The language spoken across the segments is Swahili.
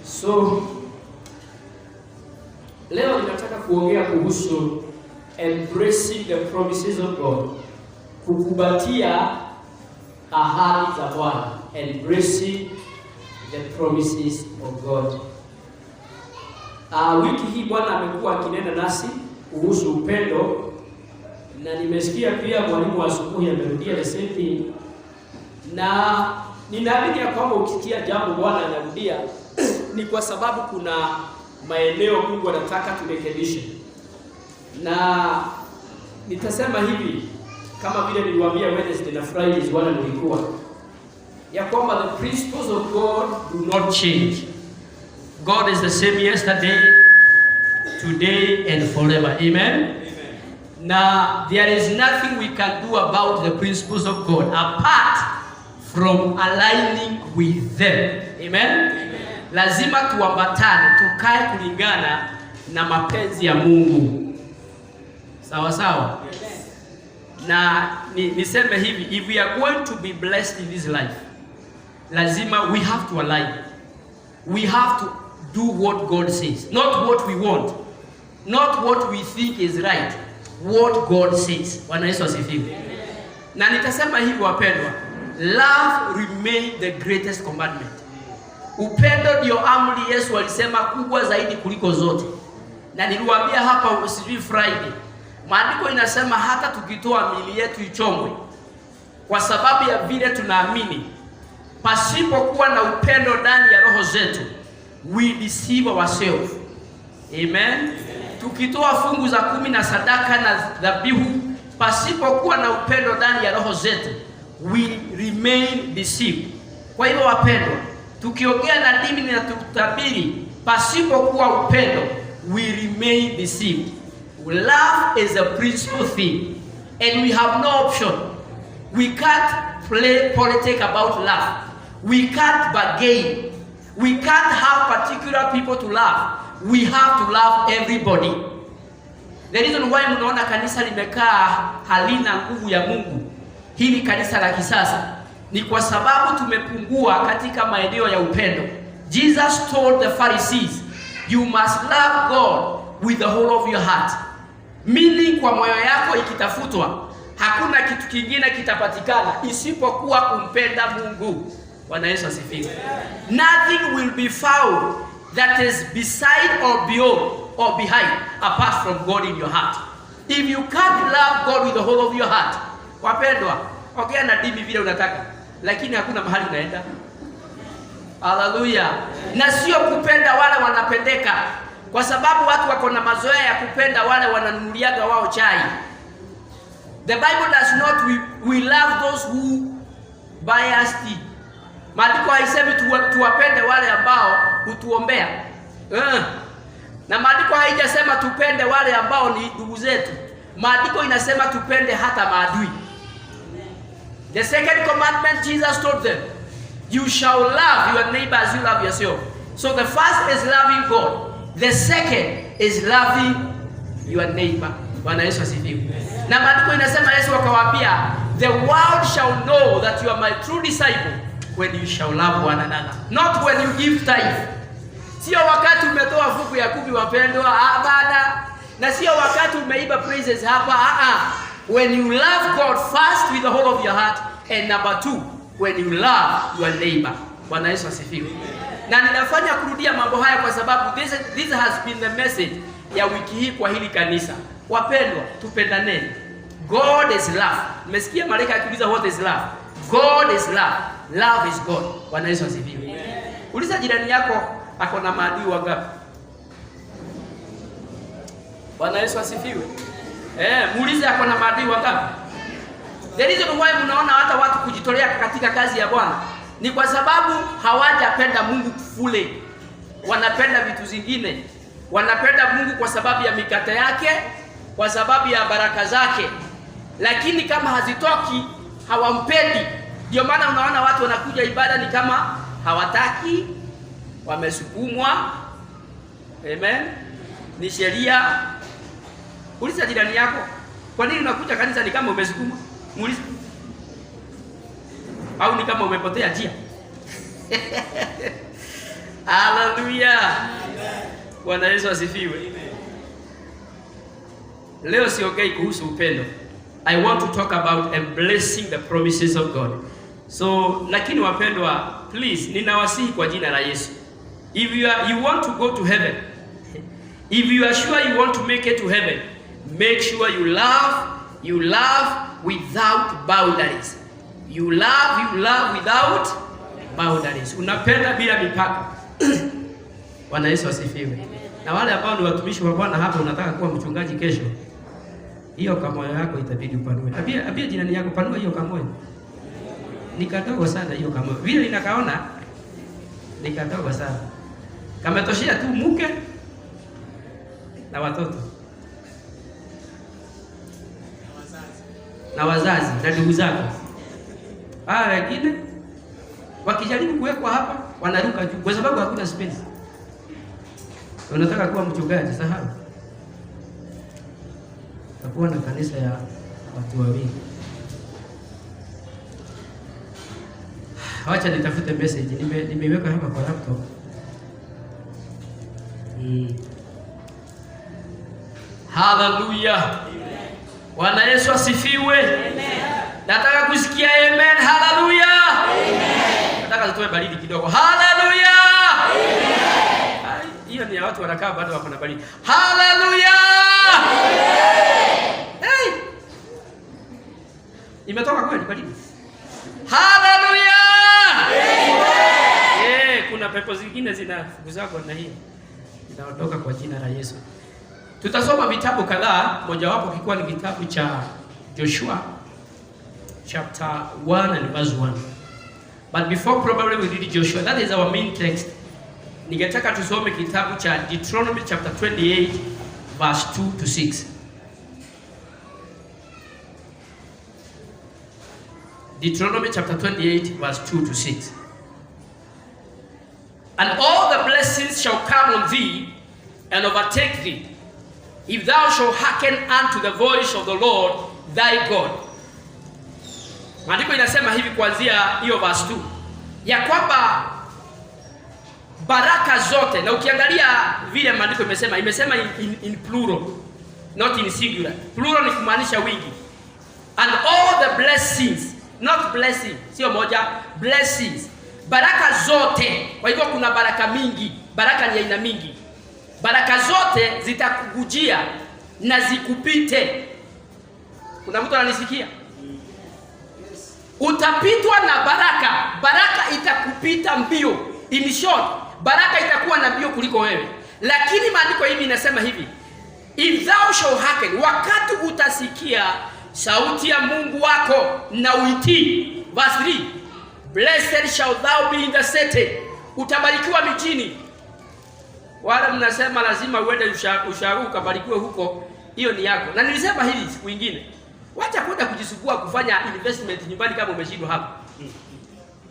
So leo ninataka kuongea kuhusu embracing the promises of God, kukumbatia ahadi za Bwana, embracing the promises of God. Wiki hii Bwana amekuwa akinena nasi kuhusu upendo, na nimesikia pia mwalimu wa asubuhi amerudia the same thing, na ninaamini ya kwamba ukikia jambo Bwana anarudia ni kwa sababu kuna maeneo Mungu anataka turekebishe. Na nitasema hivi kama vile niliwaambia Wednesday na Fridays wala nilikuwa ya kwamba the principles of God do not change. God is the same yesterday, today and forever. Amen. Now there is nothing we can do about the principles of God apart from aligning with them. Amen. Lazima tuambatane, tukae kulingana na mapenzi ya Mungu. Sawa sawa? Na niseme hivi, if we are going to be blessed in this life, lazima we have to align. We have to do what God says, not what we want, not what we think is right, what God says. Bwana Yesu asifiwe. Na nitasema hivi wapendwa, love remains the greatest commandment. Upendo ndio amri Yesu alisema kubwa zaidi kuliko zote. Na niliwaambia hapa sijui Friday, maandiko inasema hata tukitoa miili yetu ichomwe kwa sababu ya vile tunaamini, pasipokuwa na upendo ndani ya roho zetu, we deceive ourselves. Amen. Tukitoa fungu za 10 na sadaka na dhabihu, pasipokuwa na upendo ndani ya roho zetu, we remain deceived. Kwa hivyo wapendwa, tukiongea na dini na tukutabiri pasipokuwa upendo, we remain deceived. Love is a principal thing and we have no option. We can't play politics about love. We can't bargain. We can't have particular people to love. We have to love everybody. The reason why mnaona kanisa limekaa halina nguvu ya Mungu, hili kanisa la kisasa, ni kwa sababu tumepungua katika maeneo ya upendo. Jesus told the Pharisees, you must love God with the whole of your heart. Meaning kwa moyo yako ikitafutwa, hakuna kitu kingine kitapatikana isipokuwa kumpenda Mungu. Bwana Yesu asifiwe. Nothing will be found that is beside or beyond or behind apart from God in your heart. If you can't love God with the whole of your heart, wapendwa, ongea na dini vile unataka, lakini hakuna mahali unaenda. Hallelujah. Na sio kupenda wale wanapendeka, kwa sababu watu wako na mazoea ya kupenda wale wananunuliaga wao chai. The Bible does not we love those who buy us tea. Maandiko haisemi tuwapende wale ambao hutuombea. Na maandiko haijasema tupende wale ambao ni ndugu zetu. Maandiko inasema tupende hata maadui. The second commandment Jesus told them, you shall love your neighbor as you love yourself. So the first is loving God. The second is loving your neighbor. Bwana Yesu asifiwe. Na maandiko inasema Yesu akawaambia, the world shall know that you are my true disciple when you shall love one another. Not when you give tithe. Sio wakati umetoa fungu ya 10 wapendwa, bada. Na sio wakati umeiba praises hapa, When you love God first with the whole of your heart, and number 2, when you love your neighbor. Bwana Yesu asifiwe. Na ninafanya kurudia mambo haya kwa sababu this has been the message ya wiki hii kwa hili kanisa. Wapendwa, tupendaneni. God is love. Mmesikia malaika akiuliza what is love? God is love. Love is God. Bwana Yesu asifiwe. Uliza jirani yako ako na maadui wangapi? Bwana Yesu asifiwe. Muulize ako na maadui wangapi? The reason why mnaona hata watu kujitolea katika kazi ya Bwana ni kwa sababu hawajapenda Mungu kufule. Wanapenda vitu zingine. Wanapenda Mungu kwa sababu ya mikate yake, kwa sababu ya baraka zake. lakini kama hazitoki hawampendi. Ndio maana unaona watu wanakuja ibada ni kama hawataki, wamesukumwa. Amen. Ni sheria. Uliza jirani yako, kwa nini unakuja kanisa ni kama umesukumwa? Muulize. Au ni kama umepotea njia? Haleluya. Bwana Yesu asifiwe. Leo siongei kuhusu upendo. I want to talk about embracing the promises of God. So, lakini wapendwa, please, ninawasihi kwa jina la Yesu. If you want to go to heaven, if you are sure you want to make it to heaven, make sure you love without boundaries. You love without boundaries. Unapenda bila mipaka. Bwana Yesu asifiwe. Na wale ambao ni watumishi wa Bwana hapa, unataka kuwa mchungaji kesho, hiyo kamoyo yako itabidi upanue. Abia jirani yako, panua hiyo kamoyo. Ni kadogo sana hiyo kamoyo. Vile ninakaona ni kadogo sana. Kametoshia tu mke na watoto na wazazi na ndugu zako. Wengine wakijaribu kuwekwa hapa wanaruka juu kwa sababu hakuna space. Unataka kuwa mchungaji, sahau. Takuwa na kanisa ya watu wawili. Wacha nitafute message. Nimeiweka hapa kwa laptop. Hallelujah. Bwana Yesu asifiwe. Amen. Nataka kusikia amen. Hallelujah. Amen. Nataka tutoe baridi kidogo. Hallelujah. Amen. Hiyo ni ya watu wanakaa bado wako na baridi. Hallelujah. Amen. Hey. Imetoka kweli baridi. Hallelujah. Amen. Kuna pepo zingine zinafukuza kwa na hii. Inaondoka kwa jina la Yesu. Tutasoma vitabu kadhaa, mojawapo kikiwa ni kitabu cha Joshua chapter 1 and verse 1. But before probably we read Joshua, that is our main text. Ningetaka tusome kitabu cha Deuteronomy chapter 28 verse 2 to 6. Deuteronomy chapter 28 verse 2 to 6. And all the blessings shall come on thee and overtake thee, if thou shalt hearken unto the voice of the Lord thy God. Maandiko inasema hivi kuanzia hiyo verse 2, ya kwamba baraka zote, na ukiangalia vile maandiko imesema in plural, not in singular. Plural ni kumaanisha wingi. And all the blessings, not blessing, sio moja, blessings. Baraka zote. Kwa hivyo kuna baraka mingi, baraka ni aina mingi. Baraka zote zitakujia na zikupite. Kuna mtu ananisikia? Utapitwa na baraka. Baraka itakupita mbio. In short, baraka itakuwa na mbio kuliko wewe. Lakini maandiko hivi inasema hivi, if thou shalt hearken, wakati utasikia sauti ya Mungu wako na uitii. Verse 3, blessed shall thou be in the city. Utabarikiwa mijini. Wala mnasema lazima uende usharu ukabarikiwe huko, hiyo ni yako. Na nilisema hili siku nyingine, wacha kwenda kujisugua kufanya investment nyumbani kama umeshindwa hapa.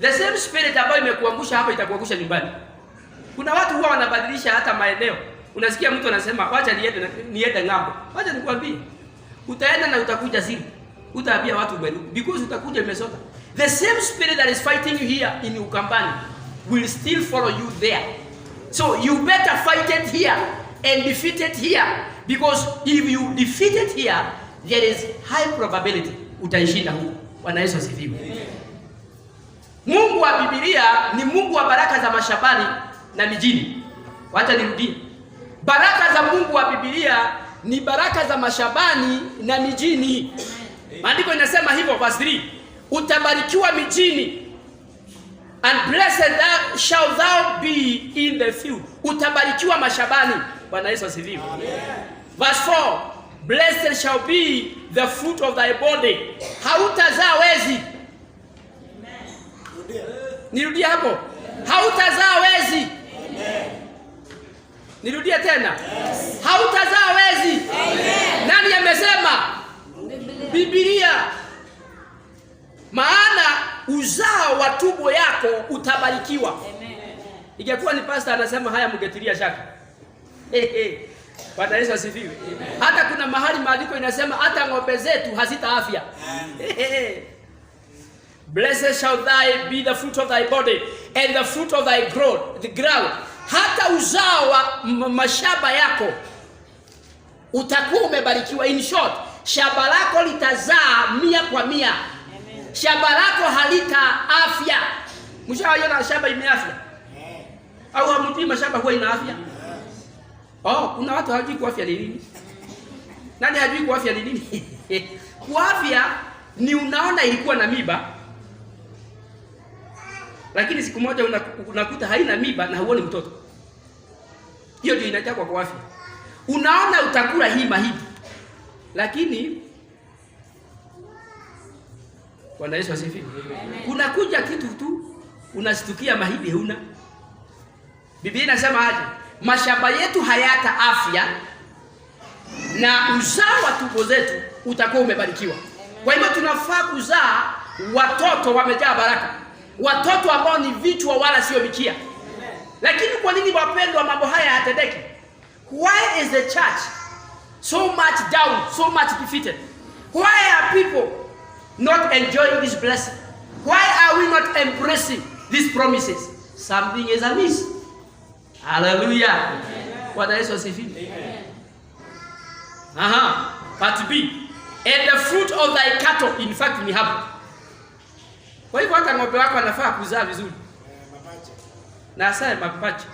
The same spirit ambayo imekuangusha hapa itakuangusha nyumbani. Kuna watu huwa wanabadilisha hata maeneo. Unasikia mtu anasema wacha niende ng'ambo. Wacha nikwambie, utaenda na utakuja siri. Utaambia watu because utakuja umesota. The same spirit that is fighting you here in Ukambani will still follow you there. So you better fight it here and defeat it here, because if you defeat it here, there is high probability utaishinda huko. Bwana Yesu asifiwe. Mungu wa Biblia ni Mungu wa baraka za mashambani na mijini. Wacha nirudie. Baraka za Mungu wa Biblia ni baraka za mashambani na mijini. Maandiko inasema hivyo verse 3. Utabarikiwa mijini. And blessed shall thou be in the field. Utabarikiwa mashambani. Bwana Yesu asifiwe. Verse 4. Blessed shall be the fruit of thy body. Hautazaa wezi. Nirudie hapo. Hautazaa wezi. Nirudie tena. Hautazaa wezi. Nani amesema? Biblia. Maana uzao wa tumbo yako utabarikiwa. Ingekuwa ni pastor anasema haya mngetilia shaka. Bwana Yesu asifiwe. Hata kuna mahali maandiko inasema hata ng'ombe zetu hazita afya. Blessed shall thy be the fruit of thy body and the fruit of thy growth, the ground. Hata uzao wa mashamba yako utakuwa umebarikiwa. In short, shamba lako litazaa 100%. Shamba lako halita afya. Mshawaona shamba ime afya? Au hamjui mashamba huwa ina afya? Kuna watu hawajui kuafya ni nini. Nani hajui kuafya ni nini? Kuafya ni unaona ilikuwa na miba, lakini siku moja unakuta haina miba na huoni mtoto. Hiyo ndio inaitwa kwa afya. Unaona utakula hii mahindi, lakini Bwana Yesu asifiwe. Kunakuja kitu tu unastukia mahindi huna. Biblia inasema aje? Mashamba yetu hayata afya na uzao wa tumbo zetu utakuwa umebarikiwa. Kwa hivyo tunafaa kuzaa watoto wamejaa baraka. Watoto ambao ni vichwa wala sio mikia. Lakini kwa nini wapendwa mambo haya hayatendeki? Why is the church so much down, so much defeated? Why are people not enjoying this blessing? Why are we not embracing these promises? Something is amiss. Hallelujah. Bwana Yesu asifiwe. Part B. And the fruit of thy cattle, in fact, ni hapo. Kwa hivyo hata ng'ombe wako anafaa kuzaa vizuri. Na hasa mapacha.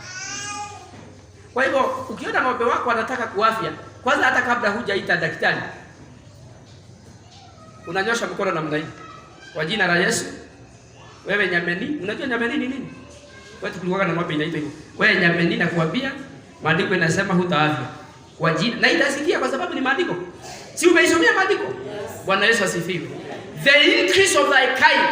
Kwa hivyo ukiona ng'ombe wako anataka kuafya, kwanza hata kabla hujaita daktari, unanyosha mkono namna hii. Kwa jina la Yesu, wewe nyameni, unajua nyameni ni nini? Watu kulikuwa na ng'ombe inaitwa hivyo. Wewe nyameni na kuambia maandiko inasema hutaafya. Kwa jina na itasikia kwa sababu ni maandiko. Si umeisomea maandiko? Bwana Yesu asifiwe. The increase of thy kind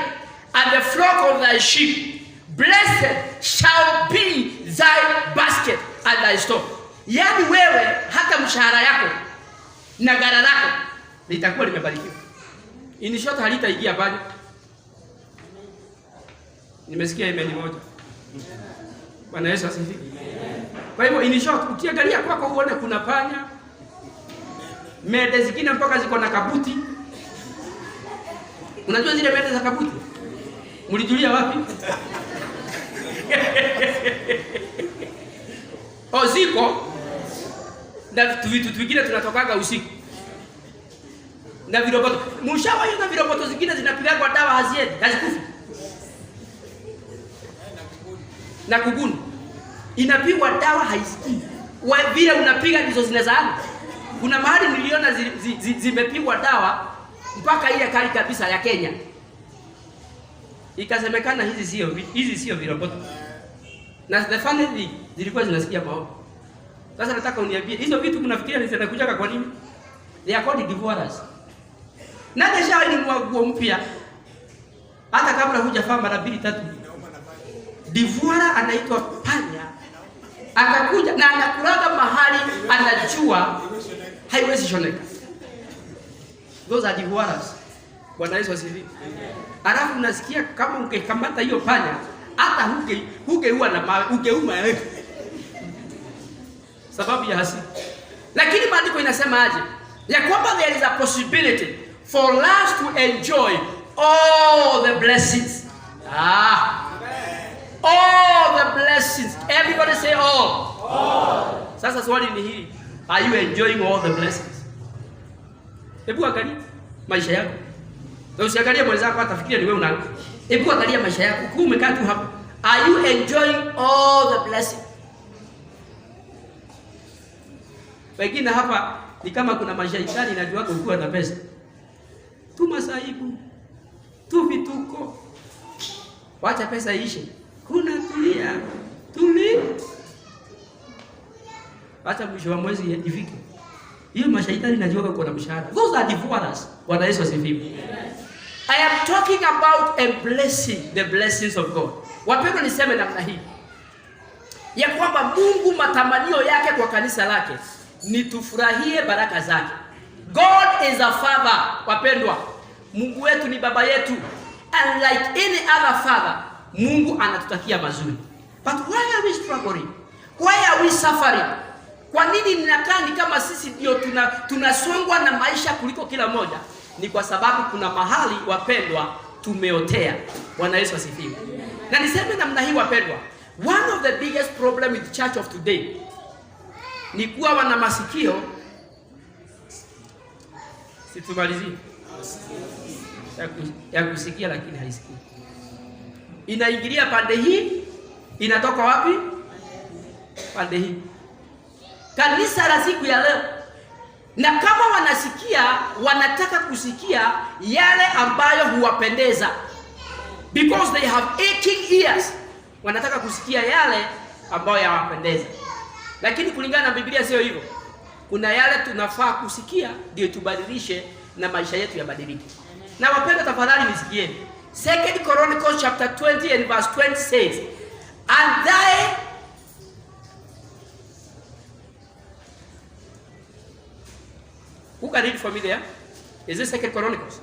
and the flock of thy sheep, blessed shall be thy basket and thy store. Yaani wewe hata mshahara yako na gara lako litakuwa limebarikiwa. In short halitaingia bali. Nimesikia imeni moja. Bwana Yesu asifiwe. Kwa hivyo in short ukiangalia kwako uone kuna panya, mede zingine mpaka ziko na kabuti. Unajua zile mede za kabuti? Mlijulia wapi? Ziko na vitu vingine tunatokaga usiku. Na viroboto. Mshawahi na viroboto zingine zinapigwa dawa haziende, hazikufi. Na kuguni. Inapigwa dawa haisikii. Wewe vile unapiga ndizo zinazaana. Kuna mahali niliona zimepigwa dawa mpaka ile kali kabisa ya Kenya. Ikasemekana hizi sio viroboto. Na the funny thing zilikuwa zinasikia maombi. Sasa nataka uniambie hizo vitu mnafikiria zinakuja kwa nini? They are called divorers. Na kesha ni nguo mpya. Hata kabla hujafaa mara 2-3. Divora anaitwa panya. Akakuja na anakulaga mahali anajua haiwezi shoneka. Those are divorers. Bwana Yesu asifiwe. Alafu unasikia kama ungekamata hiyo panya hata hugeua na ungeuma sababu ya hasira. Lakini maandiko inasema aje? Ya kwamba there is a possibility for us to enjoy all the blessings. All the blessings. Everybody say all. All. Sasa swali ni hili. Are you enjoying all the blessings? Hebu angalia maisha yako. Na usiangalie mwenzako atafikiria ni wewe una. Hebu angalia maisha yako. Ukiwa umekaa tu hapo. Are you enjoying all the blessings? Pengine hapa ni kama kuna mashaitani najua ukiwa na pesa. Tu masaibu. Tu vituko. Wacha pesa iishe. Kuna tulia. Hata mwisho wa mwezi ifike. Hiyo mashaitani najua uko na mshahara. Those are divorers. Bwana Yesu asifiwe. I am talking about a blessing, the blessings of God. Wapendwa niseme namna hii. Ya kwamba Mungu matamanio yake kwa kanisa lake ni tufurahie baraka zake. God is a father, wapendwa. Mungu wetu ni baba yetu. And like any other father, Mungu anatutakia mazuri. But why are we struggling? Why are we suffering? Kwa nini ninakaa ni kama sisi ndio tunasongwa na maisha kuliko kila moja? Ni kwa sababu kuna mahali, wapendwa, tumeotea. Bwana Yesu asifiwe. Na niseme namna hii, wapendwa, one of the biggest problem with the church of today ni kuwa wana masikio, situmalizie, ya kusikia lakini haisikii. Inaingilia pande hii, inatoka wapi? Pande hii. Kanisa la siku ya leo, na kama wanasikia, wanataka kusikia yale ambayo huwapendeza, because they have aching ears. Wanataka kusikia yale ambayo yawapendeza. Lakini kulingana na Biblia sio hivyo. Kuna yale tunafaa kusikia ndio tubadilishe na maisha yetu yabadilike. Na wapendwa, tafadhali nisikieni. 2 Chronicles chapter 20 and verse 20 says, and thy who can read for me there? Is this 2 Chronicles?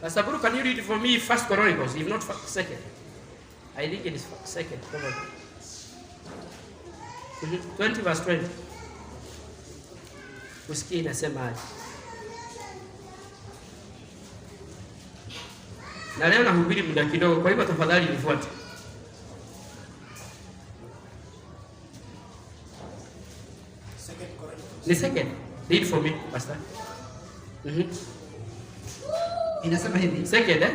Pastor Buru, can you read for me 1 Chronicles, if not 2nd? I think it is 2nd. 20 verse 20. Usikie inasema aje. Na leo nahubiri muda kidogo, kwa hivyo tafadhali nifuate. Ni 2nd. Read for me, Pastor. Inasema hivi. 2nd, eh?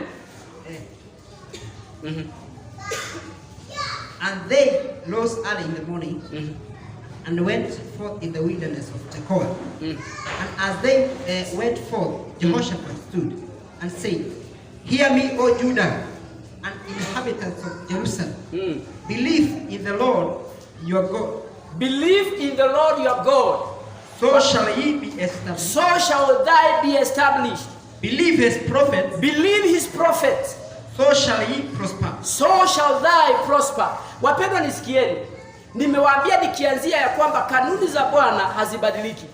And they rose early in the morning and went forth in the wilderness of Tekoa. And as they went forth, Jehoshaphat stood and said, hear me, O Judah, and inhabitants of Jerusalem. Believe in the Lord your God. Believe in the Lord your God. So shall ye be established. So shall thy be established. Believe his prophets. Believe his prophets. So shall ye prosper. So shall thy prosper. Wapendwa, nisikieni. Nimewaambia nikianzia ya kwamba kanuni za Bwana hazibadiliki.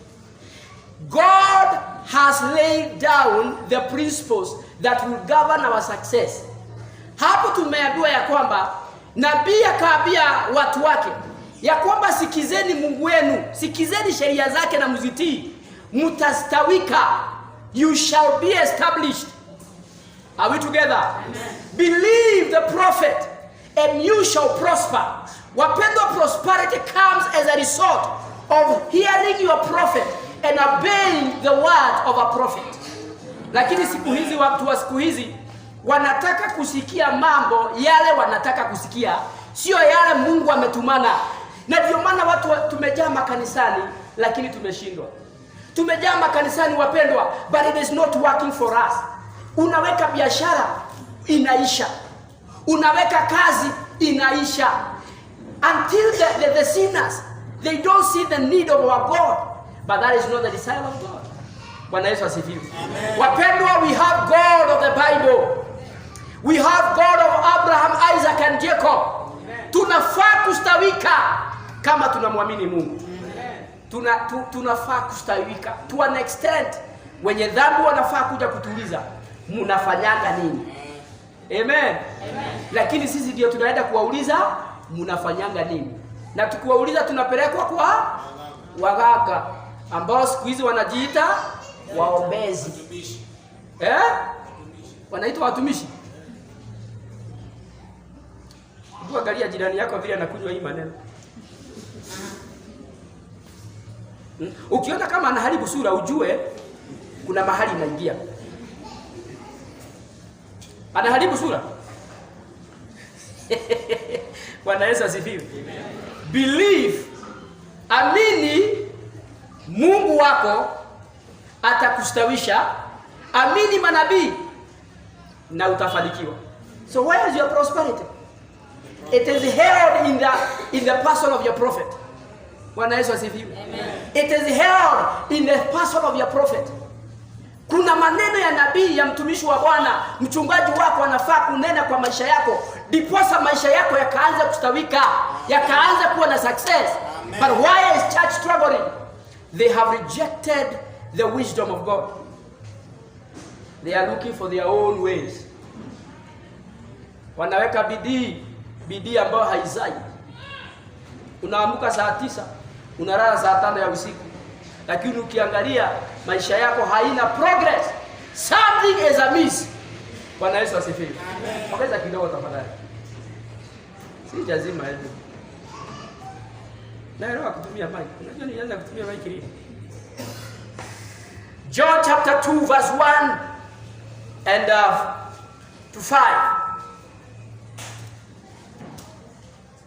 God has laid down the principles that will govern our success. Hapo tumeambiwa ya kwamba nabii akaambia watu wake ya kwamba sikizeni Mungu wenu, sikizeni sheria zake na mzitii, mtastawika. You shall be established. Are we together? Amen. Believe the prophet and you shall prosper. Wapendwa, prosperity comes as a result of hearing your prophet and obeying the word of a prophet. Lakini siku hizi, watu wa siku hizi wanataka kusikia mambo yale wanataka kusikia, sio yale Mungu ametumana. Na ndio maana watu tumejaa makanisani lakini tumeshindwa. Tumejaa makanisani, wapendwa, but it is not working for us. Unaweka biashara, inaisha. Unaweka kazi, inaisha. Until the sinners, they don't see the need of our God. But that is not the desire of God. Bwana Yesu asifiwe. Wapendwa, we have God of the Bible. We have God of Abraham, Isaac and Jacob. Tunafaa kustawika kama tunamwamini Mungu. Tunafaa kustawika to an extent. Wenye dhambi wanafaa kuja kutuuliza, mnafanyanga nini? Amen. Lakini sisi ndio tunaenda kuwauliza mnafanyanga nini? Na tukiwauliza tunapelekwa kwa waganga ambao siku hizi wanajiita waombezi. Wanaitwa watumishi. Ndio, angalia jirani yako vile anakunywa hii maneno. Ukiona kama anaharibu sura, ujue kuna mahali inaingia. Anaharibu sura. Bwana Yesu asifiwe. Believe, amini Mungu wako atakustawisha. Amini manabii na utafanikiwa. So where is your prosperity? It is held in the person of your prophet. Bwana Yesu asifiwe. It is held in the person of your prophet. Kuna maneno ya nabii, ya mtumishi wa Bwana, mchungaji wako anafaa kunena kwa maisha yako Ndiposa maisha yako yakaanza kustawika, yakaanza kuwa na success. But why is church struggling? They have rejected the wisdom of God. They are looking for their own ways. Wanaweka bidii ambayo haizai. Unaamka saa 9, unalala saa 5 ya usiku. Lakini ukiangalia maisha yako haina progress. Something is amiss. Bwana Yesu asifiwe. Amen. Ongeza kidogo tafadhali. Si lazima hivyo. Naelewa kutumia mic. Unajua nianza kutumia mic lini? John chapter 2 verse 1 and to 5.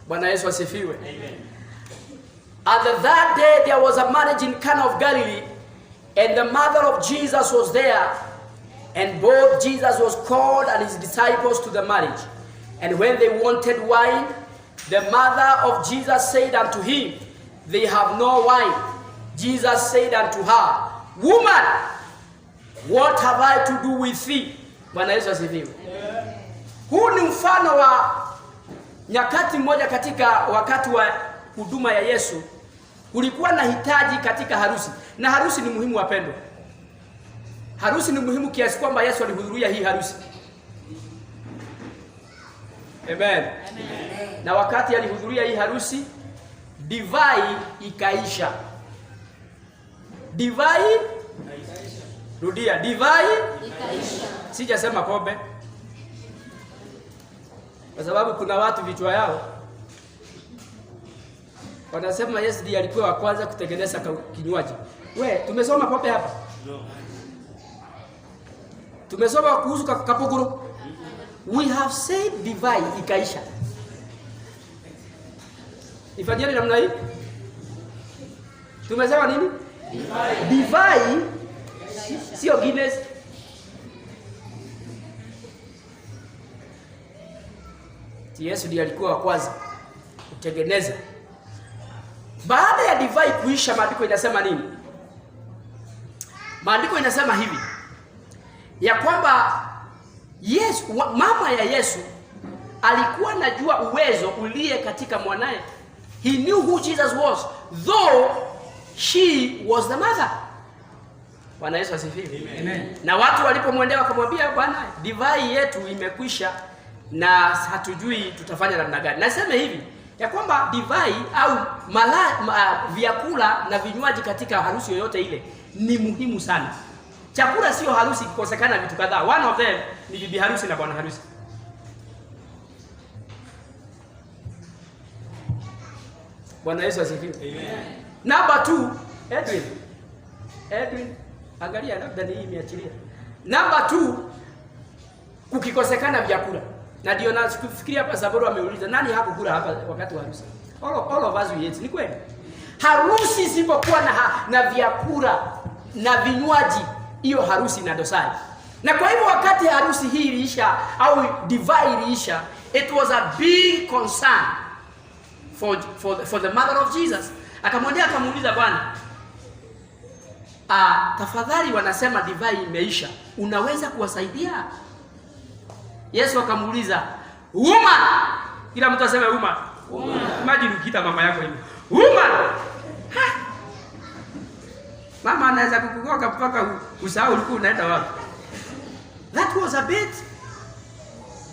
Bwana Yesu asifiwe. Amen. And that day there was a marriage in Cana of Galilee, and the mother of Jesus was there, and both Jesus was called and his disciples to the marriage. And when they wanted wine, the mother of Jesus said unto him, They have no wine. Jesus said unto her, Woman, what have I to do with thee? Bwana Yesu asifiwe. Huu ni mfano wa nyakati moja katika wakati wa huduma ya Yesu. Kulikuwa na hitaji katika harusi. Na harusi ni muhimu wapendwa. Harusi ni muhimu kiasi kwamba Yesu alihudhuria hii harusi. Amen. Amen. Na wakati alihudhuria hii harusi, divai ikaisha. Divai ikaisha. Rudia, divai ikaisha. Sijasema pombe. Kwa sababu kuna watu vichwa yao wanasema Yesu ndiye alikuwa wa kwanza kutengeneza kinywaji. We, tumesoma pombe hapa? No. Tumesoma kuhusu kapuguru? We have said divai ikaisha. Ifanyeni namna hii? Tumesema nini? Divai sio Guinness. Yesu ndiye alikuwa wa kwanza kutengeneza. Baada ya divai kuisha, maandiko inasema nini? Maandiko inasema hivi ya kwamba Yesu, mama ya Yesu alikuwa anajua uwezo ulie katika mwanae. He knew who Jesus was, though she was the mother. Bwana Yesu asifiwe. Amen. Na watu walipomwendea wakamwambia, Bwana, divai yetu imekwisha na hatujui tutafanya namna gani. Nasema hivi ya kwamba divai au vyakula na vinywaji katika harusi yoyote ile ni muhimu sana. Chakula sio harusi, kikosekana vitu kadhaa. One of them ni bibi harusi na bwana harusi. Bwana Yesu asifiwe. Amen. Number 2, Edwin, angalia labda ni hii imeachilia. Number 2, kukikosekana vyakula. Na ndio nafikiria hapa Saboro ameuliza nani hakukula hapa wakati wa harusi? All of us we ate. Ni kweli. Harusi isipokuwa na vyakula na vinywaji, hiyo harusi na dosari. Na kwa hivyo wakati harusi hii iliisha au divai iliisha, it was a big concern for the mother of Jesus. Akamwendea akamuuliza, Bwana, tafadhali wanasema divai imeisha, unaweza kuwasaidia? Yesu akamuuliza, Woman, kila mtu aseme woman. Imagine ukiita mama yako hivi, Woman. Mama anaweza kukugoka mpaka usahau ulikuwa unaenda wapi. That was a bit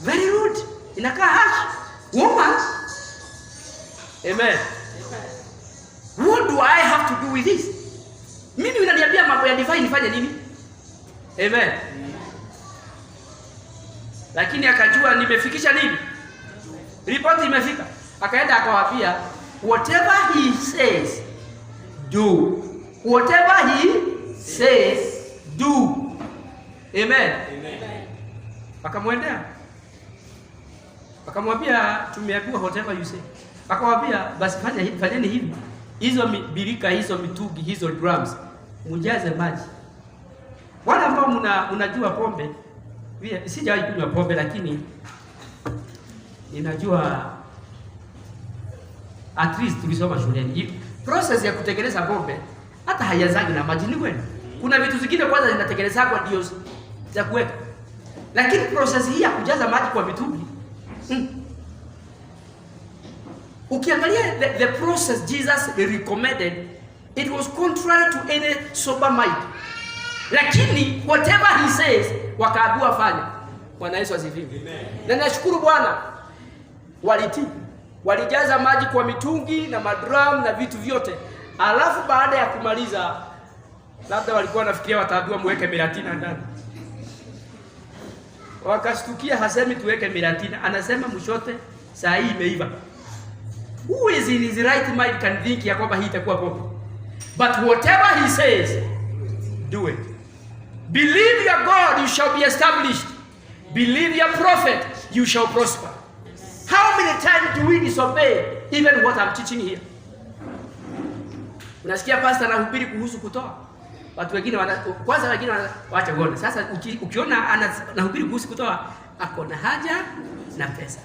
very rude. Inakaa harsh. Woman. Amen. What do I have to do with this? Mimi unaniambia mambo ya divine nifanye nini? Amen. Lakini akajua nimefikisha nini? Ripoti imefika. Akaenda akawaambia, whatever he says, do. Whatever he says, do. Amen. Amen. Akamwendea. Akamwambia, tumeambiwa whatever you say. Akamwambia, basi fanyeni hivi. Hizo birika, hizo mitungi, hizo drums, mujaze maji. Wale ambao mnajua pombe, sijawahi kunywa pombe lakini ninajua at least tulisoma shuleni. Process ya kutengeneza pombe hata hayazagi na maji, ni kweli. Kuna vitu zingine kwanza zinatengenezwa kwa ndio za kuweka. Lakini process hii ya kujaza maji kwa mitungi Ukiangalia the process Jesus recommended, it was contrary to any sober mind. Lakini whatever he says, wakaambiwa fanya. Bwana Yesu asifiwe. Na nashukuru Bwana, walitii. Walijaza maji kwa mitungi na madrum na vitu vyote. Alafu baada ya kumaliza, labda walikuwa wanafikiria wataambiwa muweke miratina ndani. Wakastukia hasemi tuweke miratina, anasema mshote saa hii imeiva. Who is in his right mind can think ya kwamba hii itakuwa pombe? But whatever he says, do it. Believe your God, you shall be established. Believe your prophet, you shall prosper. How many times do we disobey even what I'm teaching here? Unasikia pastor anahubiri kuhusu kutoa. Watu wengine kwanza wengine waacha uone. Sasa ukiona anahubiri kuhusu kutoa, ako na haja na pesa.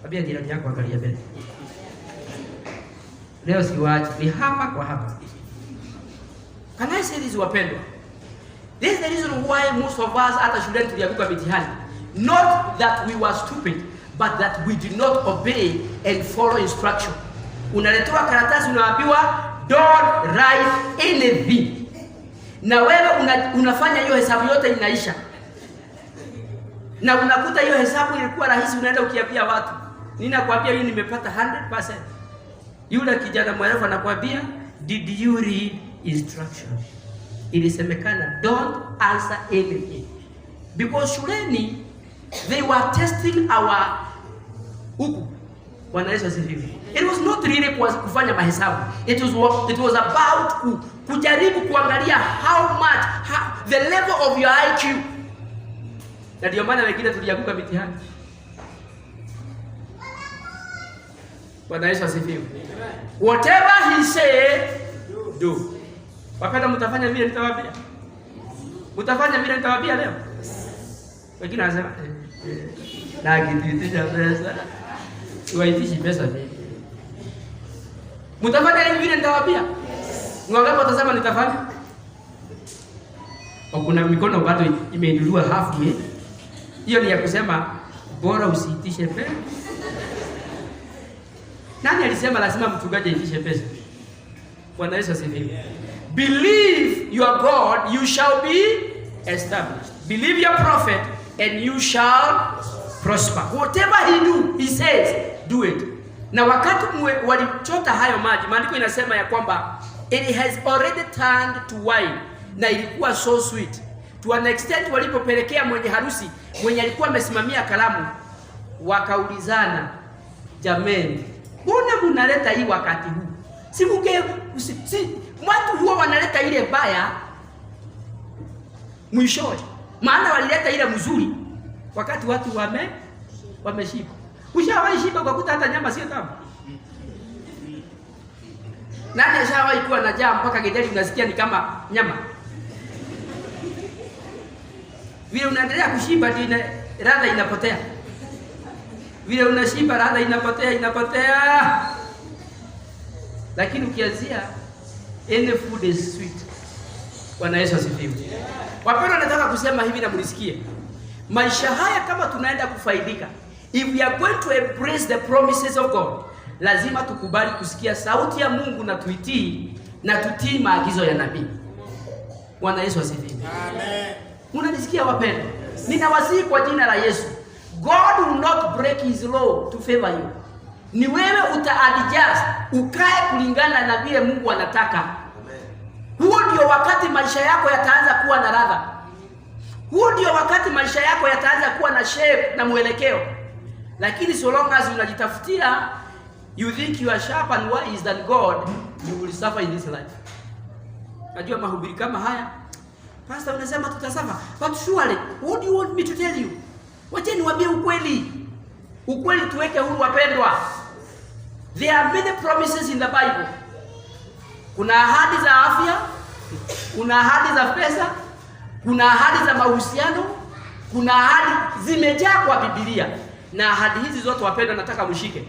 Abia jirani yako angalia mbele. Leo siwaachi, ni hapa kwa hapa. Can I say this, wapendwa? This is the reason why most of us hata shuleni tulianguka mitihani. Not that we were stupid, but that we did not obey and follow instruction. Unaletewa karatasi unaambiwa don't write anything. Na wewe unafanya hiyo hesabu yote inaisha. Na unakuta hiyo hesabu ilikuwa rahisi, unaenda ukiambia watu. Ninakwambia hii nimepata 100%. Yule kijana mwerevu anakuambia, did you read instructions? Ilisemekana don't answer anything. Because shuleni they were testing our huku. Bwana Yesu asifiwe. It was not really kufanya mahesabu. It was about kujaribu kuangalia how much the level of your IQ. Na ndio maana wengine tulianguka mitihani. Bwana Yesu asifiwe. Whatever he said, do. Wapenda mtafanya vile nitawaambia. Mtafanya vile nitawaambia leo. Wengine wanasema na kititisha pesa. Uwaitishi pesa vipi? Mtafanya vile nitawaambia. Ngapi watasema nitafanya? Kuna mikono bado imeinuliwa halfway. Hiyo ni ya kusema bora usiitishe pesa. Nani alisema lazima mchungaji aitishe pesa? Bwana Yesu asifiwe. Believe your God, you shall be established. Believe your prophet, and you shall prosper. Whatever he says, do it. Na wakati walichota hayo maji, maandiko inasema ya kwamba it has already turned to wine. Na ilikuwa so sweet. To an extent walipopelekea mwenye harusi, mwenye alikuwa amesimamia kalamu, wakaulizana, jameni, mbona mnaleta hii wakati huu? Watu huwa wanaleta ile baya mwishowe. Maana walileta ile mzuri wakati watu wameshiba. Ushawahi shiba kwa kuta hata nyama sio tamu? Nani ashawahi kuwa na njaa mpaka getheri unasikia ni kama nyama? Vile unaendelea kushiba ndio ladha inapotea. Vile unashiba ladha inapotea. Lakini ukianzia any food is sweet. Bwana Yesu asifiwe. Wapendwa, nataka kusema hivi na mlisikie. Maisha haya kama tunaenda kufaidika, if we are going to embrace the promises of God, lazima tukubali kusikia sauti ya Mungu na tuitii na tutii maagizo ya nabii. Bwana Yesu asifiwe. Amen. Unanisikia wapendwa? Ninawasihi kwa jina la Yesu. God will not break his law to favor you. Ni wewe uta-adjust, ukae kulingana na vile Mungu anataka. Huo ndio wakati maisha yako yataanza kuwa na ladha. Huo ndio wakati maisha yako yataanza kuwa na shape na mwelekeo. Lakini so long as unajitafutia, you think you are sharp and wise than God, you will suffer in this life. Najua mahubiri kama haya, pastor unasema tutasuffer, but surely what do you want me to tell you? Wacha niwaambie ukweli. Ukweli tuweke huru wapendwa. There are many promises in the Bible. Kuna ahadi za afya, kuna ahadi za pesa, kuna ahadi za mahusiano, kuna ahadi zimejaa kwa Biblia. Na ahadi hizi zote wapendwa nataka mshike.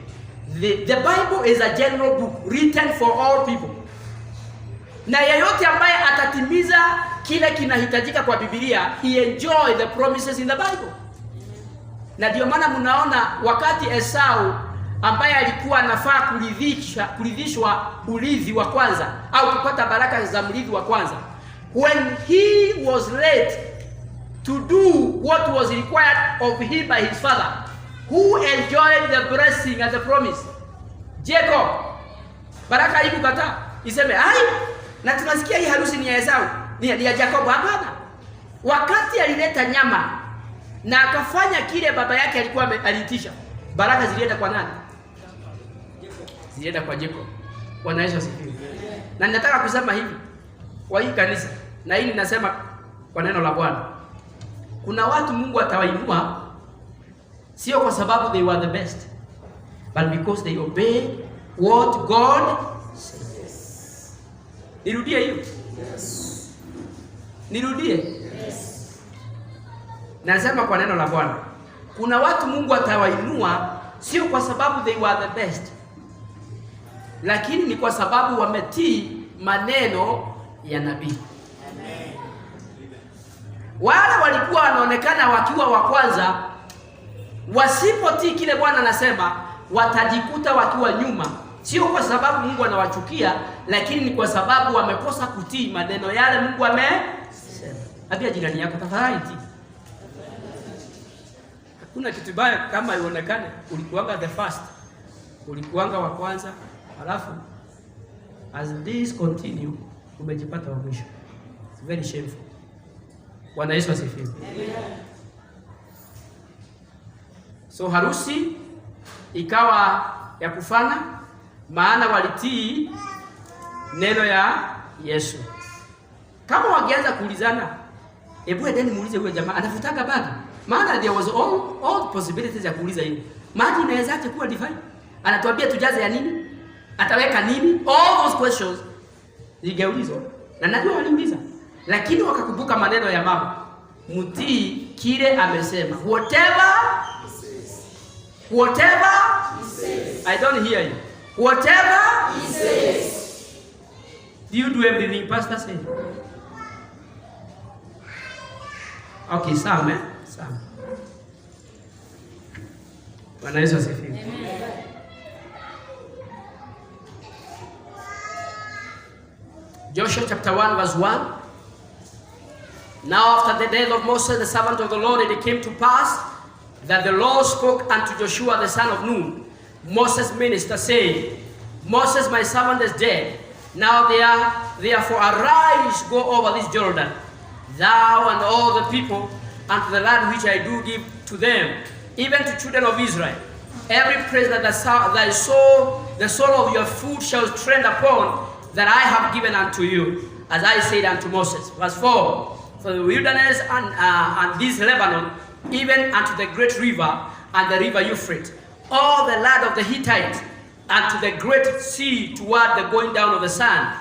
The Bible is a general book written for all people. Na yeyote ambaye atatimiza kile kinahitajika kwa Biblia, he enjoy the promises in the Bible. Na ndio maana mnaona wakati Esau ambaye alikuwa anafaa kuridhishwa urithi wa kwanza au kupata baraka za mrithi wa kwanza, when he was late to do what was required of him by his father, who enjoyed the blessing and the promise? Jacob. Baraka haikukataa iseme ai, na tunasikia hii harusi ni ya Esau, ni ya Jacob. Hapana. Wakati alileta nyama na akafanya kile baba yake alikuwa alitisha, baraka zilienda kwa nani? Zilienda kwa Jacob. Bwana Yesu asifiwe. Na ninataka kusema hivi kwa hii kanisa, na hii ninasema kwa neno la Bwana. Kuna watu Mungu atawainua sio kwa sababu they were the best, but because they obey what God says. Nirudie hiyo. Yes. Nirudie. Yes. Nasema kwa neno la Bwana. Kuna watu Mungu atawainua sio kwa sababu they were the best, lakini ni kwa sababu wametii maneno ya nabii. Amen. Wale walikuwa wanaonekana wakiwa wa kwanza, wasipotii kile Bwana anasema, watajikuta wakiwa nyuma. Sio kwa sababu Mungu anawachukia, lakini ni kwa sababu wamekosa kutii maneno yale Mungu amesema. Ambia jirani yako, tafadhali tii. Hakuna kitu baya kama ionekane ulikuanga the first, ulikuanga wa kwanza, halafu as this continue umejipata wa mwisho. It's very shameful. Bwana Yesu asifiwe. So harusi ikawa ya kufana, maana walitii neno ya Yesu. Kama wangeanza kuulizana, hebu endeni muulize huyo jamaa anafutaka bado, maana there was all possibilities ya kuuliza hiyo. Maji inawezaje kuwa divine? Anatuambia tujaze ya nini? Ataweka nini? All those questions zigeulizwa. Na najua waliuliza, lakini wakakumbuka maneno ya mama. Mutii kile amesema. Whatever he says. I don't hear you. Whatever he says. Do you do everything pastor said? Okay, sawa, sawa. Bwana Yesu asifiwe. Joshua chapter 1 verse 1. Now after the death of Moses the servant of the Lord, it came to pass that the Lord spoke unto Joshua the son of Nun, Moses' minister, saying, Moses my servant is dead. Now therefore arise, go over this Jordan, thou and all the people, unto the land which I do give to them, even to children of Israel. Every place that thy soul, the sole of your foot shall tread upon, that I have given unto you, as I said unto Moses. Verse 4. For the wilderness and this Lebanon, even unto the great river and the river Euphrates, all the land of the Hittites, and to the great sea toward the going down of the sun,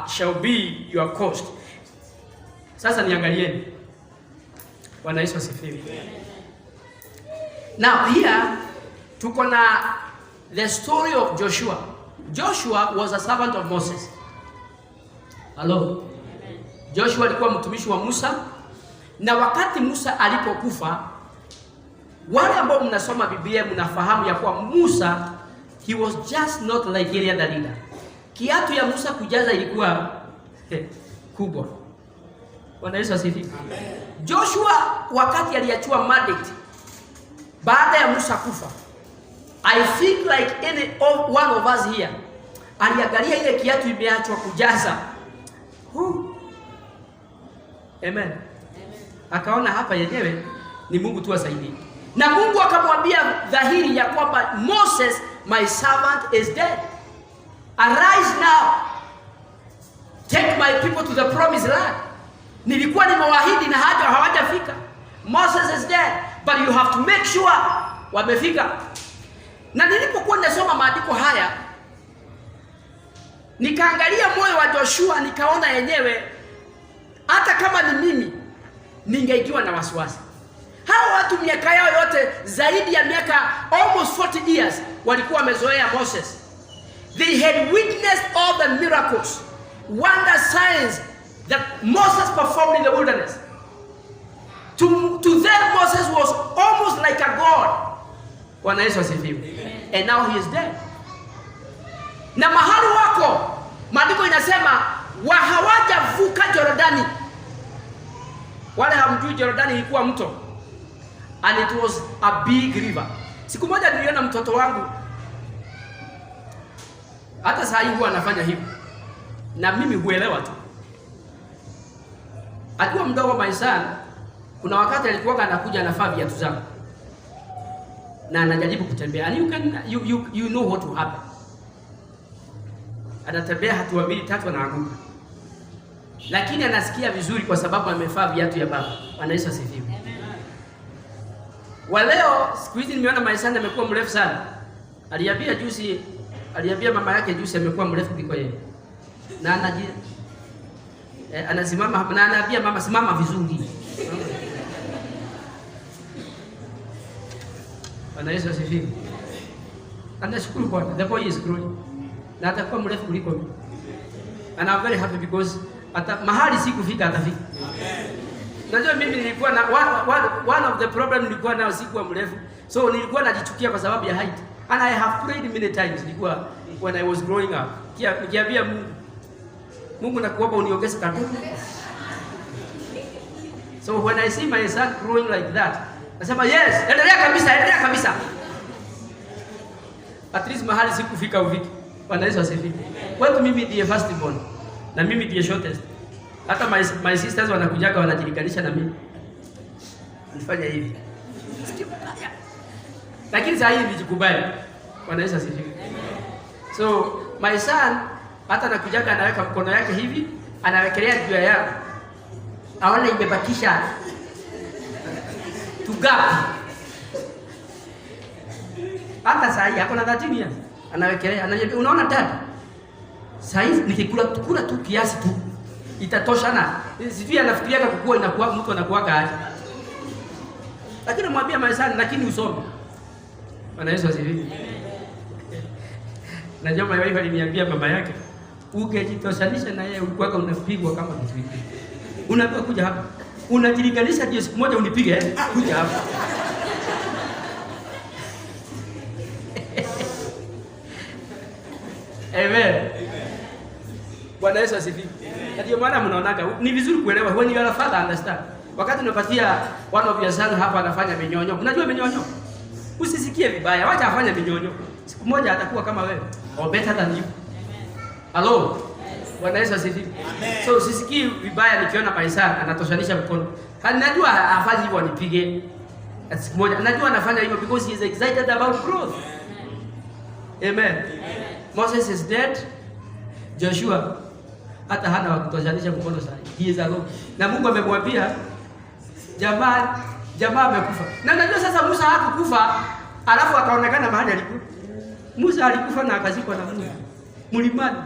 shall be your coast. Sasa niangalieni. Bwana Yesu asifiwe. Now here tuko na the story of Joshua. Joshua was a servant of Moses. Hello. Joshua alikuwa mtumishi wa Musa, na wakati Musa alipokufa, wale ambao mnasoma Biblia mnafahamu ya kuwa Musa, he was just not like any other leader. Kiatu ya Musa kujaza ilikuwa kubwa. Bwana Yesu asifiwe. Joshua wakati aliachua mandate baada ya Musa kufa, I think like any one of us here, aliangalia ile kiatu imeachwa kujaza. Amen. Akaona hapa yenyewe ni Mungu tu asaidie. Na Mungu akamwambia dhahiri ya kwamba Moses my servant is dead. Arise now. Take my people to the promised land. Nilikuwa nimewaahidi na hawajafika. Moses is dead, but you have to make sure wamefika. Na nilipokuwa nasoma maandiko haya, nikaangalia moyo wa Joshua, nikaona yenyewe hata kama ni mimi ningeikiwa na wasiwasi. Hao watu miaka yao yote zaidi ya miaka almost 40 years walikuwa wamezoea Moses. They had witnessed all the miracles, wonder signs that Moses performed in the wilderness. To them Moses was almost like a god. Bwana Yesu asifiwe. And now he is dead. Na mahali wako, maandiko inasema hawajavuka Jordani. Wale hamjui Jordani ilikuwa mto. And it was a big river. Siku moja niliona mtoto wangu, hata saa hii huwa anafanya hivi, na mimi huelewa tu. Akiwa mdogo maisani, kuna wakati alikuwa anakuja anafaa viatu zangu na anajaribu kutembea, and you know what will happen. Anatembea hatua 2-3 anaanguka, lakini anasikia vizuri kwa sababu amefaa viatu ya baba. Bwana Yesu asifiwe. Waleo siku hizi nimeona maisani amekuwa mrefu sana. Aliambia mama yake juzi amekuwa mrefu kuliko yeye. Na anasimama hapa na anaambia mama simama vizuri. Bwana Yesu asifiwe. Anashukuru Bwana. The boy is growing. Na atakuwa mrefu kuliko mimi. And I'm very happy because mahali sikufika atafika. Najua mimi nilikuwa na one of the problem nilikuwa nao, sikuwa mrefu. So nilikuwa najichukia kwa sababu ya height. And I have prayed many times nilikuwa when I was growing up. Nikiambia Mungu nakuomba uniongeze kidogo. So when I see my son growing like that, nasema yes, endelea kabisa. At least mahali sikufika ufiki. Bwana Yesu asifiwe. Kwetu mimi ndiye first born na mimi ndiye shortest. Hata my sisters wanakujaga wanajilinganisha na mimi. Nifanya hivi. Lakini saa hii nijikubali. Bwana Yesu asifiwe. So my son hata anakujaga anaweka mkono yake hivi, anawekelea juu ya aone imebakisha tugapi. Hata saa hii hakuna 13 years. Anawekelea, ananiambia unaona dada? Saa hii nikikula tu kiasi tu itatosha na. Sivyo anafikiria kukua inakuwa mtu anakuaga aje. Lakini mwambie maisani lakini usome. Bwana Yesu asifiwe. Najua mama yake aliniambia mama yake, ungejitoshanisha na yeye ulikuwa unapigwa kama kitu hiki. Unapewa kuja hapa. Unajilinganisha ndio siku moja unipige kuja hapa. Amen. Bwana Yesu asifiwe. Ndio maana mnaonaga ni vizuri kuelewa when you are a father understand. Wakati unapatia one of your son hapa anafanya minyonyo. Unajua minyonyo? Usisikie vibaya. Wacha afanye minyonyo. Siku moja atakuwa kama wewe or better than you. Hello. Bwana Yesu asifiwe. So usisikie vibaya nikiona maisha anatoshanisha mkono. Najua afanye hivyo anipige. Siku moja najua anafanya hivyo because he is excited about growth. Amen. Moses is dead. Joshua hata hana wa kutoshanisha mkono sasa. He is alone. Na Mungu amemwambia jamaa amekufa. Na najua sasa Musa hakukufa alafu akaonekana mahali alikuwa. Musa alikufa na akazikwa na Mungu mlimani.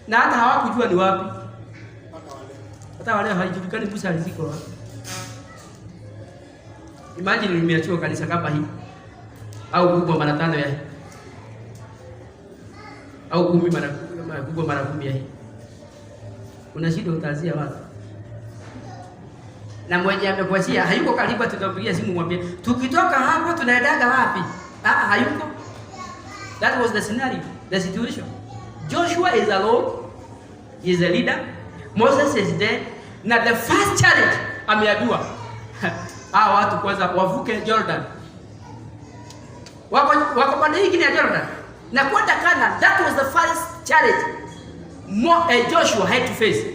Na hata hawakujua ni wapi. Hata wale haijulikani Musa alizikwa wapi. Imagine nimeachiwa kanisa kama hii. Au kubwa mara 5 ya hii. Au 10 mara 10 ya hii. Una shida utaanzia wapi? Na mwenye amekuachia hayuko karibu, tutampigia simu mwambie tukitoka hapa tunaendaga wapi? Hayuko. That was the scenario, the situation. Joshua is alone. He is a leader. Moses is dead. Na the first challenge ameambiwa hawa watu kwanza wavuke Jordan. Wako pande hii ya Jordan. Na kwenda Canaan, that was the first challenge Joshua had to face.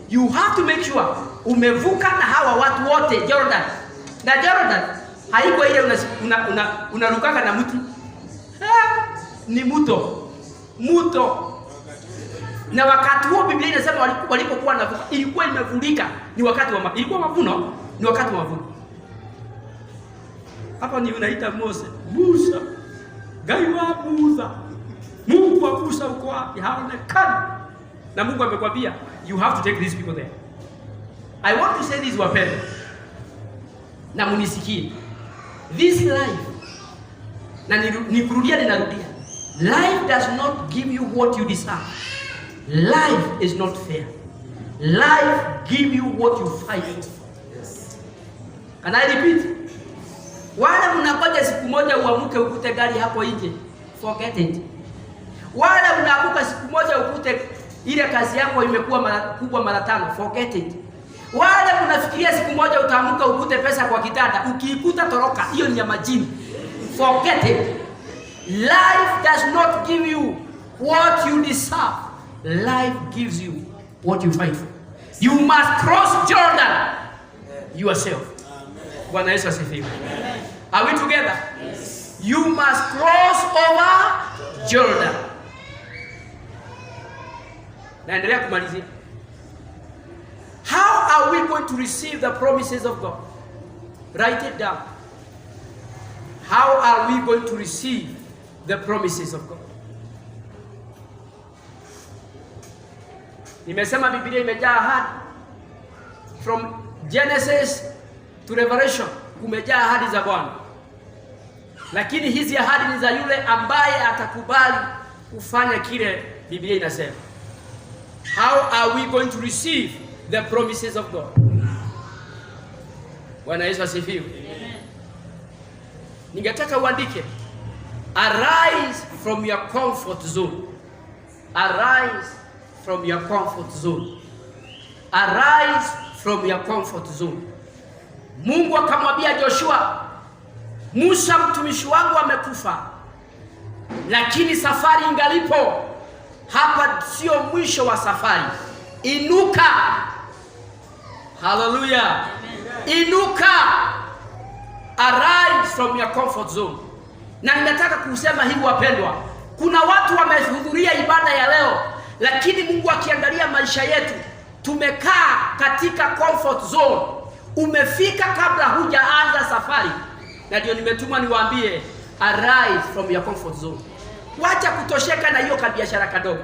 You have to make sure umevuka na hawa watu wote Jordan. Na Jordan haiko ile unarukaka na mti. Ni mto. Na wakati huo Biblia inasema walipokuwa na ilikuwa imevulika, ni wakati wa ilikuwa mavuno, ni wakati wa mavuno. Hapa ni unaita Musa. Gaiwa Musa. Mungu wa Musa uko wapi? Haonekani. Na Mungu amekwambia you have to take these people there. I want to say this wapendwa. Na munisikie. This life. Na nikurudia. Life does not give you what you deserve. Life is not fair. Life give you what you fight. Can I repeat? Wale mnangoja siku moja uamuke ukute gari hapo nje, forget it. Wale unaamuka siku moja ukute ile kazi yako imekuwa kubwa mara 5, forget it. Wale unafikiria siku moja utaamuka ukute pesa kwa kitanda, ukiikuta toroka, hiyo ni ya majini. Forget it. Life does not give you what you deserve. Life gives you what you fight for. You must cross Jordan yourself. Bwana Yesu asifiwe. Are we together? Yes. You must cross over Jordan. Naendelea kumalizia. How are we going to receive the promises of God? Write it down. How are we going to receive the promises of God? Nimesema Biblia imejaa ahadi. From Genesis to Revelation kumejaa ahadi za Bwana. Lakini hizi ahadi ni za yule ambaye atakubali kufanya kile Biblia inasema. How are we going to receive the promises of God? Bwana Yesu asifiwe. Ningetaka uandike, arise from your comfort zone. Arise from your comfort zone. Arise from your comfort zone. Mungu akamwambia Joshua, Musa mtumishi wangu amekufa, lakini safari ingalipo. Hapa sio mwisho wa safari. Inuka. Hallelujah. Inuka. Arise from your comfort zone. Na ninataka kusema hivi wapendwa, kuna watu wamehudhuria ibada ya leo, lakini Mungu akiangalia maisha yetu, tumekaa katika comfort zone. Umefika kabla hujaanza safari. Na ndio nimetuma niwaambie, arise from your comfort zone. Wacha kutosheka na hiyo kabiashara kadogo.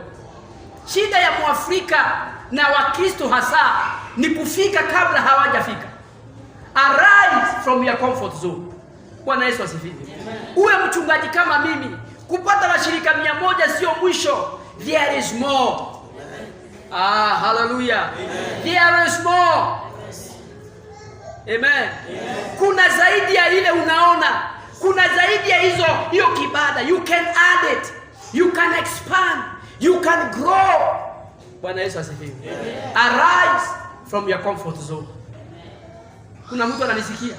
Shida ya Muafrika na Wakristo hasa ni kufika kabla hawajafika. Arise from your comfort zone. Bwana Yesu asifiwe. Uwe mchungaji kama mimi, kupata washirika 100 sio mwisho. There is more. Hallelujah. There is more. Amen. Kuna zaidi ya ile unaona. Kuna zaidi ya hiyo kibada. You can add it. You can expand. You can grow. Bwana Yesu asifiwe. Arise from your comfort zone. Kuna mtu ananisikia?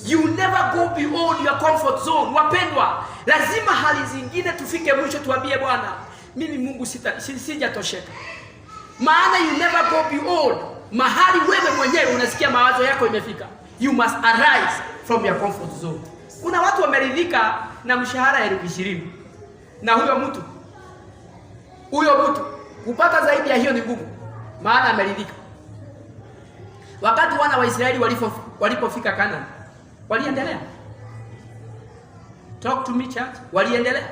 You never go beyond your comfort zone. Wapendwa, lazima hali zingine tufike mwisho tuambie Bwana, mimi Mungu sijatosheka. Maana you never go beyond mahali wewe mwenyewe unasikia mawazo yako imefika. You must arise from your comfort zone. Kuna watu wameridhika na mshahara ya 20,000. Na huyo mtu kupata zaidi ya hiyo ni ngumu, maana ameridhika. Wakati wana wa Israeli walipofika Canaan, waliendelea. Talk to me church. Waliendelea.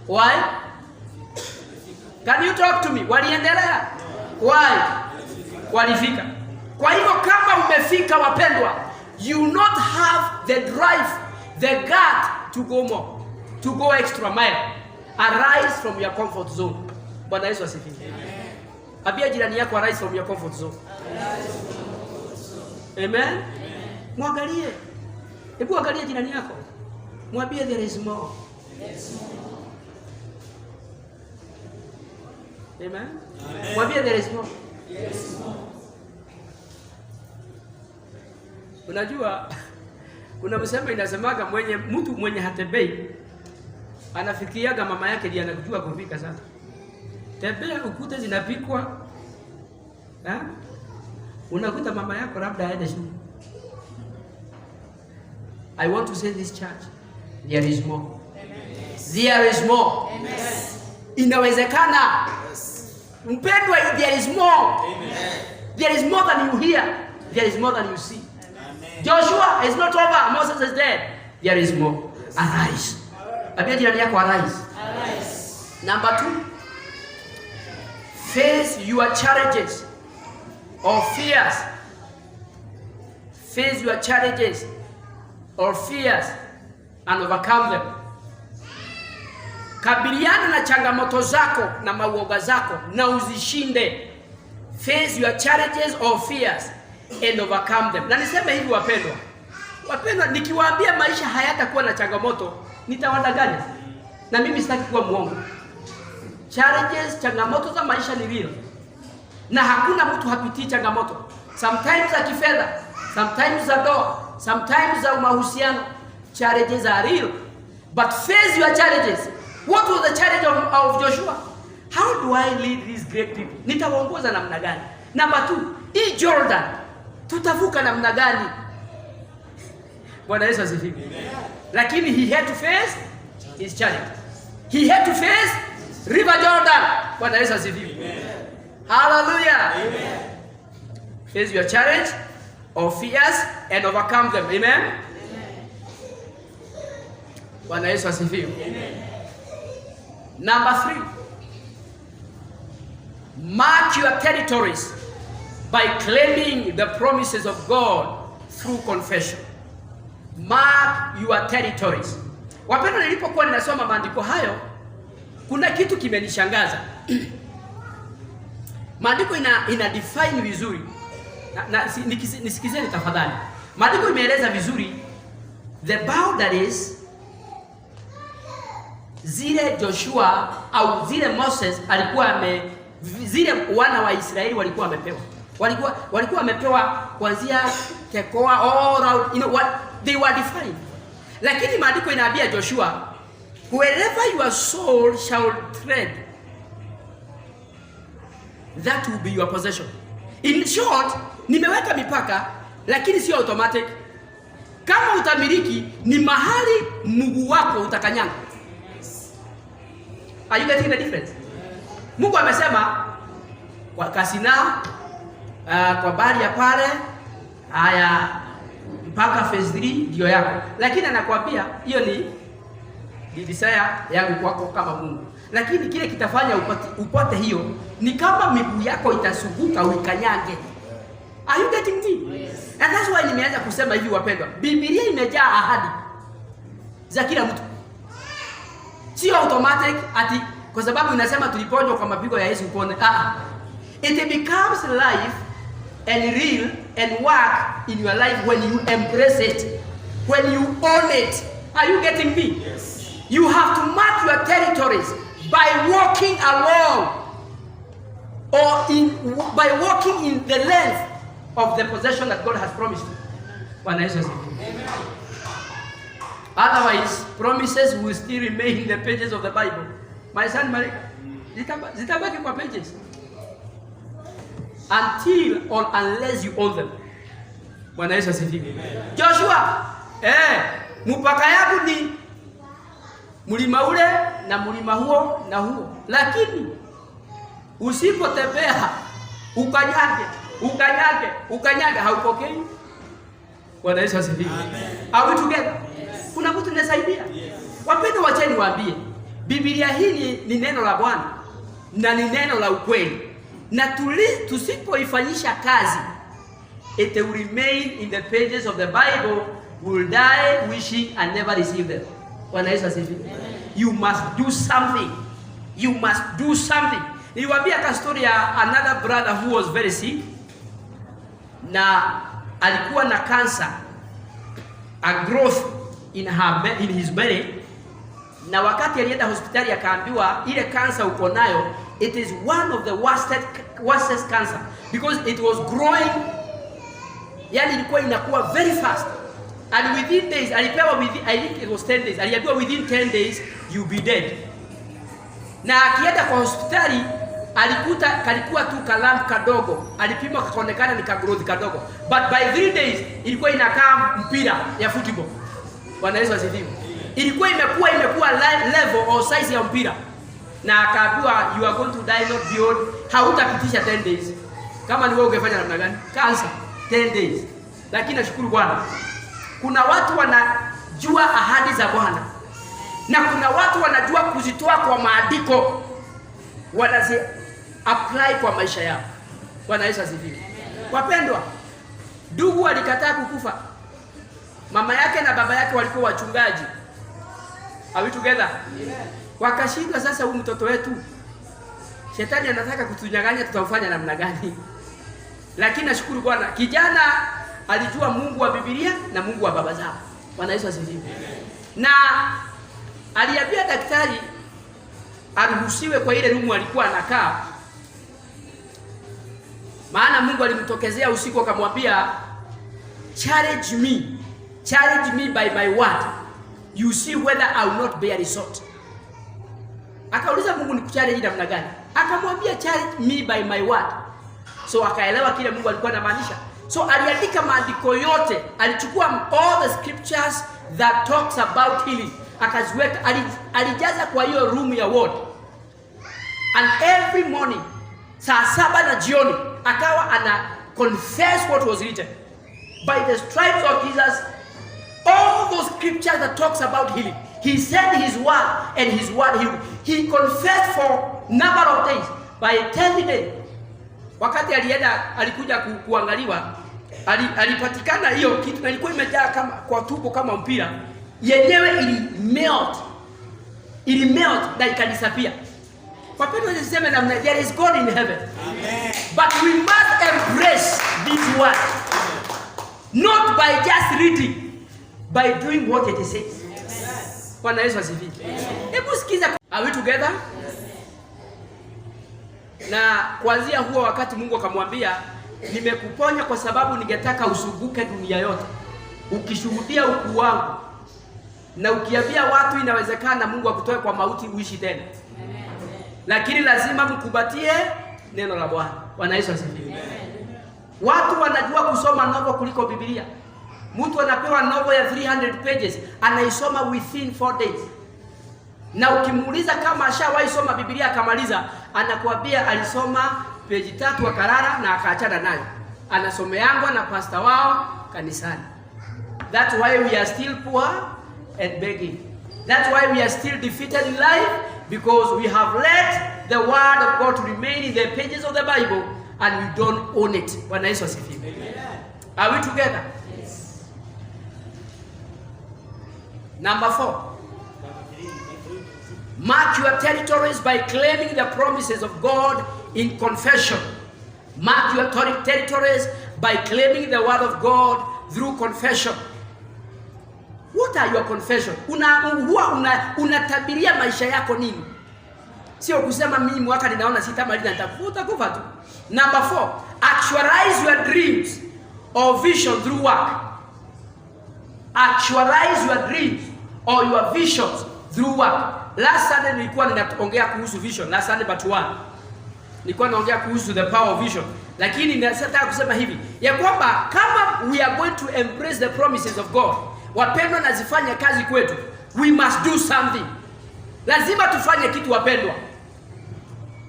Why? Can you talk to me? Waliendelea. Why? Walifika. Kwa hivyo kama umefika wapendwa, you not have the drive, the gut to go more, to go extra mile. Arise from your comfort zone. Bwana Yesu asifiwe. Ambia jirani yako, arise from your comfort zone. Amen. Mwangalie. Hebu angalia jirani yako. Mwambie there is more. Amen. Mwambie there is more. Unajua kuna msemo inasemaga mtu mwenye hatembei anafikiriaga mama yake ndiye anajua kupika sana. Tembea ukute zinapikwa. Unakuta mama yako labda aende shule. I want to say this church, there is more. There is more. Inawezekana. Mpendwa, there is more. There is more than you hear. There is more than you see. Joshua is not over. Moses is dead. There is more. Arise. Ambia jirani yako, arise. Number 2. Face your challenges or fears. Face your challenges or fears and overcome them. Kabiliana na changamoto zako na mauoga zako na uzishinde. Face your challenges or fears and overcome them. Na niseme hivi wapendwa, Wapendwa, nikiwaambia maisha hayatakuwa na changamoto, nitawadanganya. Na mimi sitaki kuwa muongo. Challenges, changamoto za maisha ni real. Na hakuna mtu hapitii changamoto. Sometimes za kifedha, sometimes za ndoa, sometimes za mahusiano. Challenges are real. But face your challenges. What was the challenge of Joshua? How do I lead these great people? Nitawaongoza namna gani? Number 2, hii Jordan tutavuka namna gani? Bwana Yesu asifiwe. Lakini he had to face his challenge. He had to face River Jordan. Bwana Yesu asifiwe. Hallelujah. Amen. Face your challenge or fears and overcome them. Amen. Bwana Yesu asifiwe. Number 3. Mark your territories by claiming the promises of God through confession. Mark your territories. Wapendwa, nilipokuwa ninasoma maandiko hayo, kuna kitu kimenishangaza. Maandiko ina define vizuri. Nisikizeni tafadhali. Maandiko imeeleza vizuri the boundaries zile Joshua au zile Moses alikuwa zile wana wa Israeli walikuwa wamepewa. Walikuwa wamepewa kuanzia Tekoa all around, you know what they were defined. Lakini maandiko inaambia Joshua, wherever your soul shall tread, that will be your possession. In short, nimeweka mipaka lakini sio automatic. Kama utamiliki ni mahali mguu wako utakanyanga. Are you getting the difference? Mungu amesema kwa Kasina, kwa bari ya pale, haya mpaka phase 3 ndio yako. Lakini anakuambia hiyo ni desire yangu kwako kama Mungu. Lakini kile kitafanya upate hiyo ni kama miguu yako itasuguka uikanyange. Are you getting me? Yes. And that's why nimeanza kusema hivi wapendwa. Biblia imejaa ahadi za kila mtu. Sio automatic ati kwa sababu inasema tuliponywa kwa mapigo ya Yesu upone. It becomes life and real and work in your life when you embrace it. When you own it. Are you getting me? Yes. You have to mark your territories by walking along or by walking in the length of the possession that God has promised you. Bwana Yesu asifiwe. Otherwise, promises will still remain in the pages of the Bible. My son Marika, zitabaki kwa pages until or unless you own them. Bwana Yesu asifiwe. Joshua, mpaka yangu ni mlima ule na mlima huo na huo. Lakini usipotembea ukanyage haupokei. Bwana Yesu asifiwe. Are we together? Yes. Kuna mtu nisaidia? Yes. Wapendwa, wacheni waambie. Biblia hii ni neno la Bwana na ni neno la ukweli. Na tusipoifanyisha kazi, it will remain in the pages of the Bible, will die wishing and never receive them. Bwana Yesu asifiwe. You must do something. You must do something. Niliwaambia ka story ya another brother who was very sick. Na alikuwa na cancer, a growth in his belly. Na wakati alienda hospitali akaambiwa ile cancer uko nayo, it is one of the worstest cancer because it was growing, yani ilikuwa inakuwa very fast. And within days, alipewa I think it was 10 days. Aliambiwa within 10 days you'll be dead. Na akienda kwa hospitali alikuta kalikuwa tu kalam kadogo. Alipima kaonekana ni growth kadogo. But by 3 days ilikuwa inakaa mpira ya football. Bwana Yesu asifiwe. Ilikuwa imekuwa level or size ya mpira. Na akaambiwa you are going to die not beyond, hautapitisha 10 days. Kama ni wewe ungefanya namna gani? Cancer 10 days. Lakini nashukuru Bwana. Kuna watu wanajua ahadi za Bwana. Na kuna watu wanajua kuzitoa kwa maandiko. Wanazi apply kwa maisha yao. Bwana Yesu asifiwe. Wapendwa, ndugu alikataa kukufa. Mama yake na baba yake walikuwa wachungaji. Are we together? Yeah. Wakashindwa sasa huyu mtoto wetu. Shetani anataka kutunyang'anya, tutamfanya namna gani? Lakini nashukuru Bwana, kijana alijua Mungu wa Biblia na Mungu wa baba zao. Bwana Yesu asifiwe. Na aliambia daktari aruhusiwe kwa ile rumu alikuwa anakaa. Maana Mungu alimtokezea usiku akamwambia, challenge me by my word, you see whether I will not bear result. Akauliza Mungu, ni kuchallenge namna gani? Akamwambia, challenge me by my word. So akaelewa kile Mungu alikuwa anamaanisha. So aliandika maandiko yote, alichukua all the scriptures that talks about healing, akaziweka, alijaza kwa hiyo room ya ward. And every morning, saa 7 na jioni, akawa ana confess what was written. By the stripes of Jesus, all those scriptures that talks about healing, he said his word and his word healed. He confessed for number of days. By 10th day, wakati alikuja kuangaliwa, alipatikana hiyo kitu na ilikuwa imejaa kama kwa tupo kama mpira. Yenyewe ili melt na ikadisappear. Kwa pendo niseme namna, there is God in heaven. Amen. But we must embrace this word. Not by just reading, by doing what it says. Bwana Yesu asifiwe. Hebu sikiza. Are we together? Yes. Na kuanzia huo wakati Mungu akamwambia, nimekuponya kwa sababu ningetaka usubuke dunia yote, ukishuhudia ukuu wangu na ukiambia watu inawezekana Mungu akutoe kwa mauti uishi tena. Lakini lazima mkubatie neno la Bwana. Bwana Yesu asifiwe. Watu wanajua kusoma novel kuliko Biblia. Mtu anapewa novel ya 300 pages, anaisoma within 4 days. Na ukimuuliza kama ashawahi soma Biblia akamaliza, anakuambia alisoma page 3 akarara na akaachana nayo. Anasomeangwa na pastor wao kanisani. That's why we are still poor and begging. That's why we are still defeated in life, because we have let the word of God to remain in the pages of the Bible and we don't own it. Bwana Yesu asifiwe. Are we together? Yes. Number 4. Mark your territories by claiming the promises of God in confession. Mark your territories by claiming the word of God through confession. What are your confession? Unatabiria maisha yako nini? Sio kusema mimi mwaka ninaona sitamaliza nitafuta kufa tu. Number 4, actualize your dreams or vision through work. Actualize your dreams or your visions through work. Last Sunday nilikuwa ninaongea kuhusu vision. Last Sunday but 1. Nilikuwa naongea kuhusu the power of vision. Lakini nataka kusema hivi, ya kwamba kama we are going to embrace the promises of God, wapendwa, na zifanye kazi kwetu, we must do something. Lazima tufanye kitu wapendwa.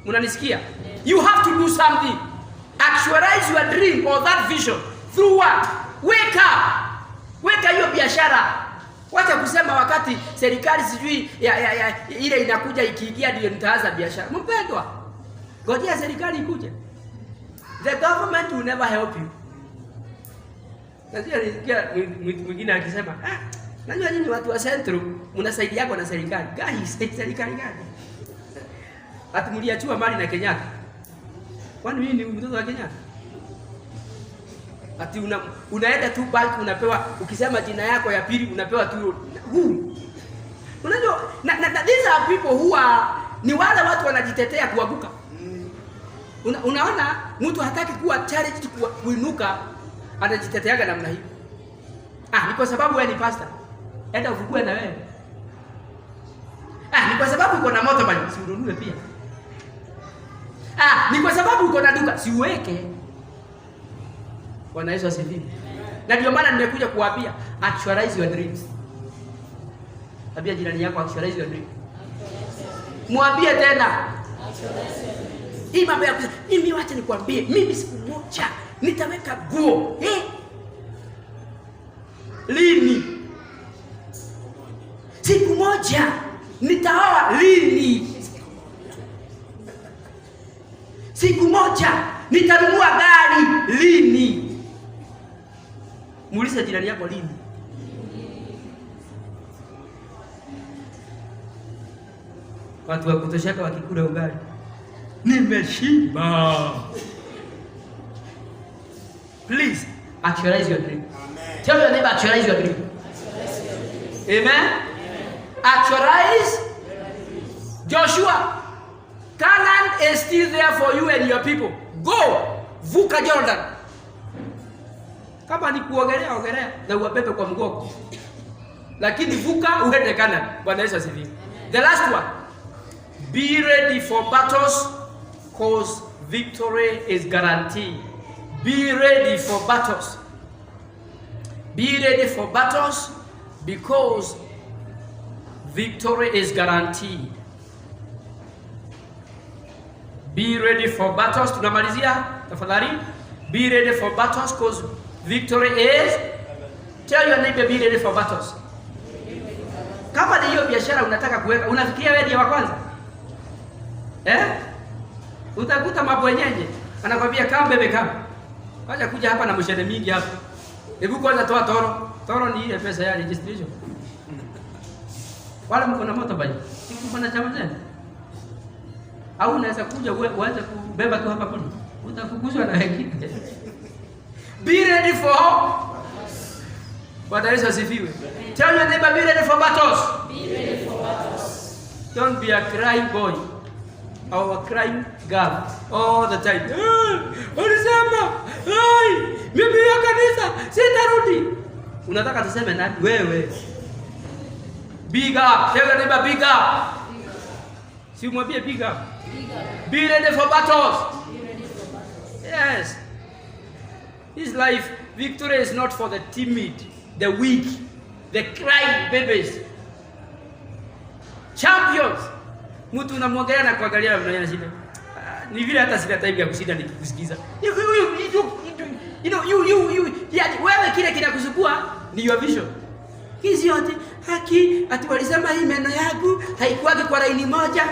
Mnanisikia? You have to do something. Actualize your dream or that vision through what? Wake up. Weka hiyo biashara. Wacha kusema wakati serikali sijui ile inakuja ikiingia ndio nitaanza biashara. Mpendwa, ngojea serikali ikuje. The government will never help you. Nasikia mwingine akisema, najua nyinyi watu wa Central mnasaidia na serikali. Guys, serikali gani? Ati mliachua mali na Kenyatta. Kwani mimi ni mtoto wa Kenyatta? Ati unaenda tu bank unapewa, ukisema jina yako ya pili unapewa tu huu. Unajua these are people who are, ni wale watu wanajitetea kuanguka. Unaona mtu hataki kuwa challenged kuinuka, anajiteteaga namna hiyo. Ni kwa sababu wewe ni pastor. Enda ufugue na wewe. Ni kwa sababu uko na moto bali si ununue pia. Ni kwa sababu uko na duka si uweke. Bwana Yesu asifiwe. Na ndio maana nimekuja kuwaambia actualize your dreams. Tabia jirani yako actualize your dreams. Mwambie tena. Hii mambo ya mimi, wacha nikwambie, mimi siku moja nitaweka guo. Lini? Siku moja nitaoa lini? Siku moja nitanunua gari lini? Muulize jirani yako lini. Watu wa kutoshaka wakikula ugali, nimeshiba. Please, Actualize your dream. Tell your neighbor, actualize your dream. Amen. Actualize. Joshua, Canaan is still there for you and your people. Go, vuka Jordan. Kama ni kuogelea, ogelea na uwabebe kwa mgongo. Lakini vuka uende Canaan. Bwana Yesu asifiwe. The last one. Be ready for battles because victory is guaranteed. Be ready for battles. Be ready for battles because victory is guaranteed. Be ready for battles. Tunamalizia tafadhali. Be ready for battles because victory is. Tell your neighbor, be ready for battles. Kama ni hiyo biashara unataka kuweka, unafikiria wewe ndiye wa kwanza? Utakuta mabwenyenye anakwambia kama bebe kama. Wacha kuja hapa na mshahara mingi hapa. Hebu kwanza toa toro. Toro ni ile pesa ya registration. Wala mko na moto bali. Siku na chama zenu. Au unaweza kuja uanze kubeba tu hapa kuni. Utafukuzwa na wengine. Be ready for. Bwana Yesu asifiwe. Tell your neighbor, be ready for battles. Be ready for battles. Don't be a crying boy or a crying girl all the time. Ulisema, mimi ya kanisa sitarudi. Unataka tuseme nani? Wewe. Big up. Tell your neighbor, big up. Si umwambie big up. Be ready for battles. Be ready for battles. Yes. This life, victory is not for the timid, the weak, the crying babies. Champions. Mtu unamwangalia na kuangalia mnaona shida. Ni vile hata sina time ya kushinda nikikusikiza. You wewe kile kinakusukua ni your vision. Hizi yote haki ati walisema hii meno yangu haikuwagi kwa laini moja.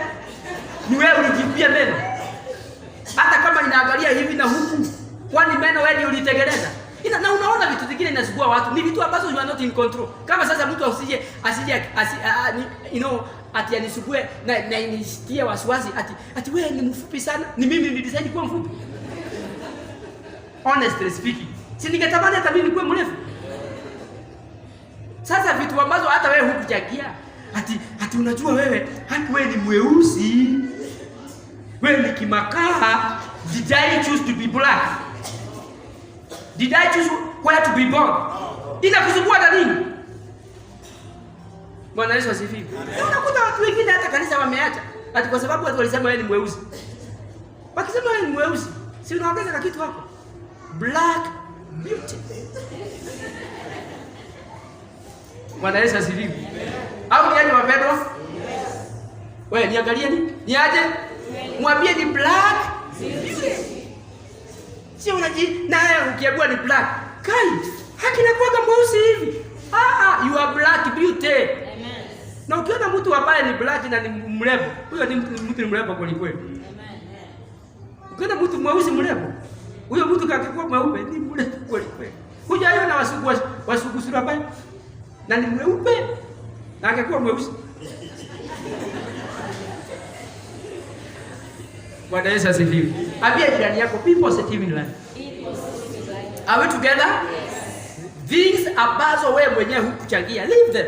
Ni wewe ulijipia meno. Hata kama inaangalia hivi na huku, kwani meno wewe ulitengeneza? Na unaona vitu vingine inasugua watu. Ni vitu ambazo you are not in control. Kama sasa mtu asije ati anisugue na inisikie wasiwasi ati wewe ni mfupi sana. Ni mimi nilidesign kuwa mfupi. Honestly speaking, si ningetamani hata mimi kuwa mrefu. Sasa vitu ambazo hata wewe hukujagia ati unajua wewe haki wewe ni mweusi. Wewe ni kimakaa. Did I choose to be black? Did I choose where to be born? Inakusukua na nini? Bwana Yesu asifiwe. Unakuta watu wengine hata kanisa wameacha ati kwa sababu watu walisema wewe ni mweusi. Wakisema wewe ni mweusi, si unaongeza kitu hapo? Black beauty. Bwana Yesu asifiwe. Au ni aje wapendwa? Wewe niangalieni. Ni aje? Mwambie ni black beauty. Si naye ukiambiwa ni black. Kai, haki na kuwa mweusi hivi. You are black beauty. Amen. Na ukiona mtu ambaye ni black na ni mrembo, huyo ni mtu mrembo kweli kweli. Amen. Ukiona mtu mweusi mrembo, huyo mtu kakikuwa mweupe ni mrembo kweli kweli. Hujayo na wasugu sura baya. Na ni mweupe na akikuwa mweusi. Bwana Yesu asifiwe. Ambia jirani yako, be positive in life. Be positive in life. Are we together? Yes. Things ambazo wewe mwenyewe hukuchangia, leave them.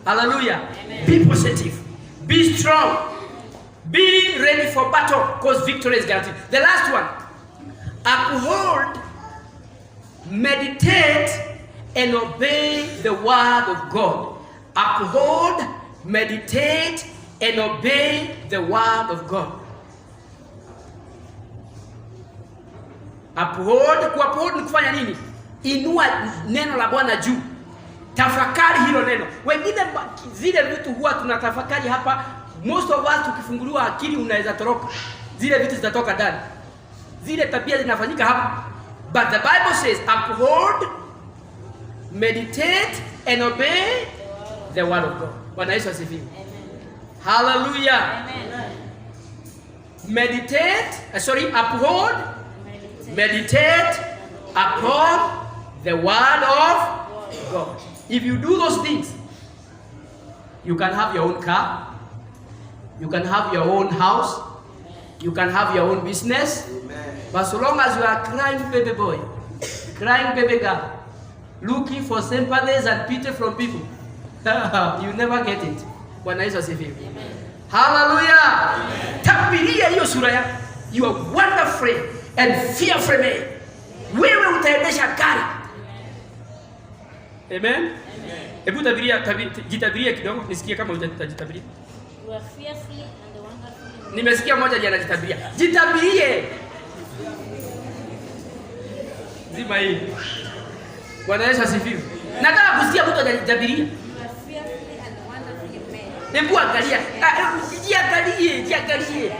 Hallelujah. Amen. Be positive. Be strong. Be ready for battle because victory is guaranteed. The last one. Uphold, meditate, and obey the word of God. Uphold, meditate, and obey the word of God. Uphold, kuuphold ni kufanya nini? Inua neno la Bwana juu. Tafakari hilo neno. Wengine zile vitu huwa tunatafakari hapa, most of us tukifunguliwa akili unaweza toroka. Zile vitu zitatoka ndani. Zile tabia zinafanyika hapa. But the Bible says uphold, meditate and obey the word of God. Bwana Yesu asifiwe. Hallelujah. Amen. Uphold, meditate upon the word of God. If you do those things, you can have your own car, you can have your own house, you can have your own business. But so long as you are crying baby boy, crying baby girl, looking for sympathies and pity from people. You never get it. Bwana Yesu asifiwe. Hallelujah. Tabiria hiyo sura yako. You are wonderful and fearful man. Wewe utaendesha gari. Amen. Hebu jitabiria kidogo nisikie kama utajitabiria. You are fearfully and wonderfully. Nimesikia mmoja jana jitabiria. Jitabirie. Zima hii. Bwana Yesu asifiwe. Nataka kusikia mtu ajitabiria. You are fearfully and wonderfully made. Hebu angalia. Jiangalie.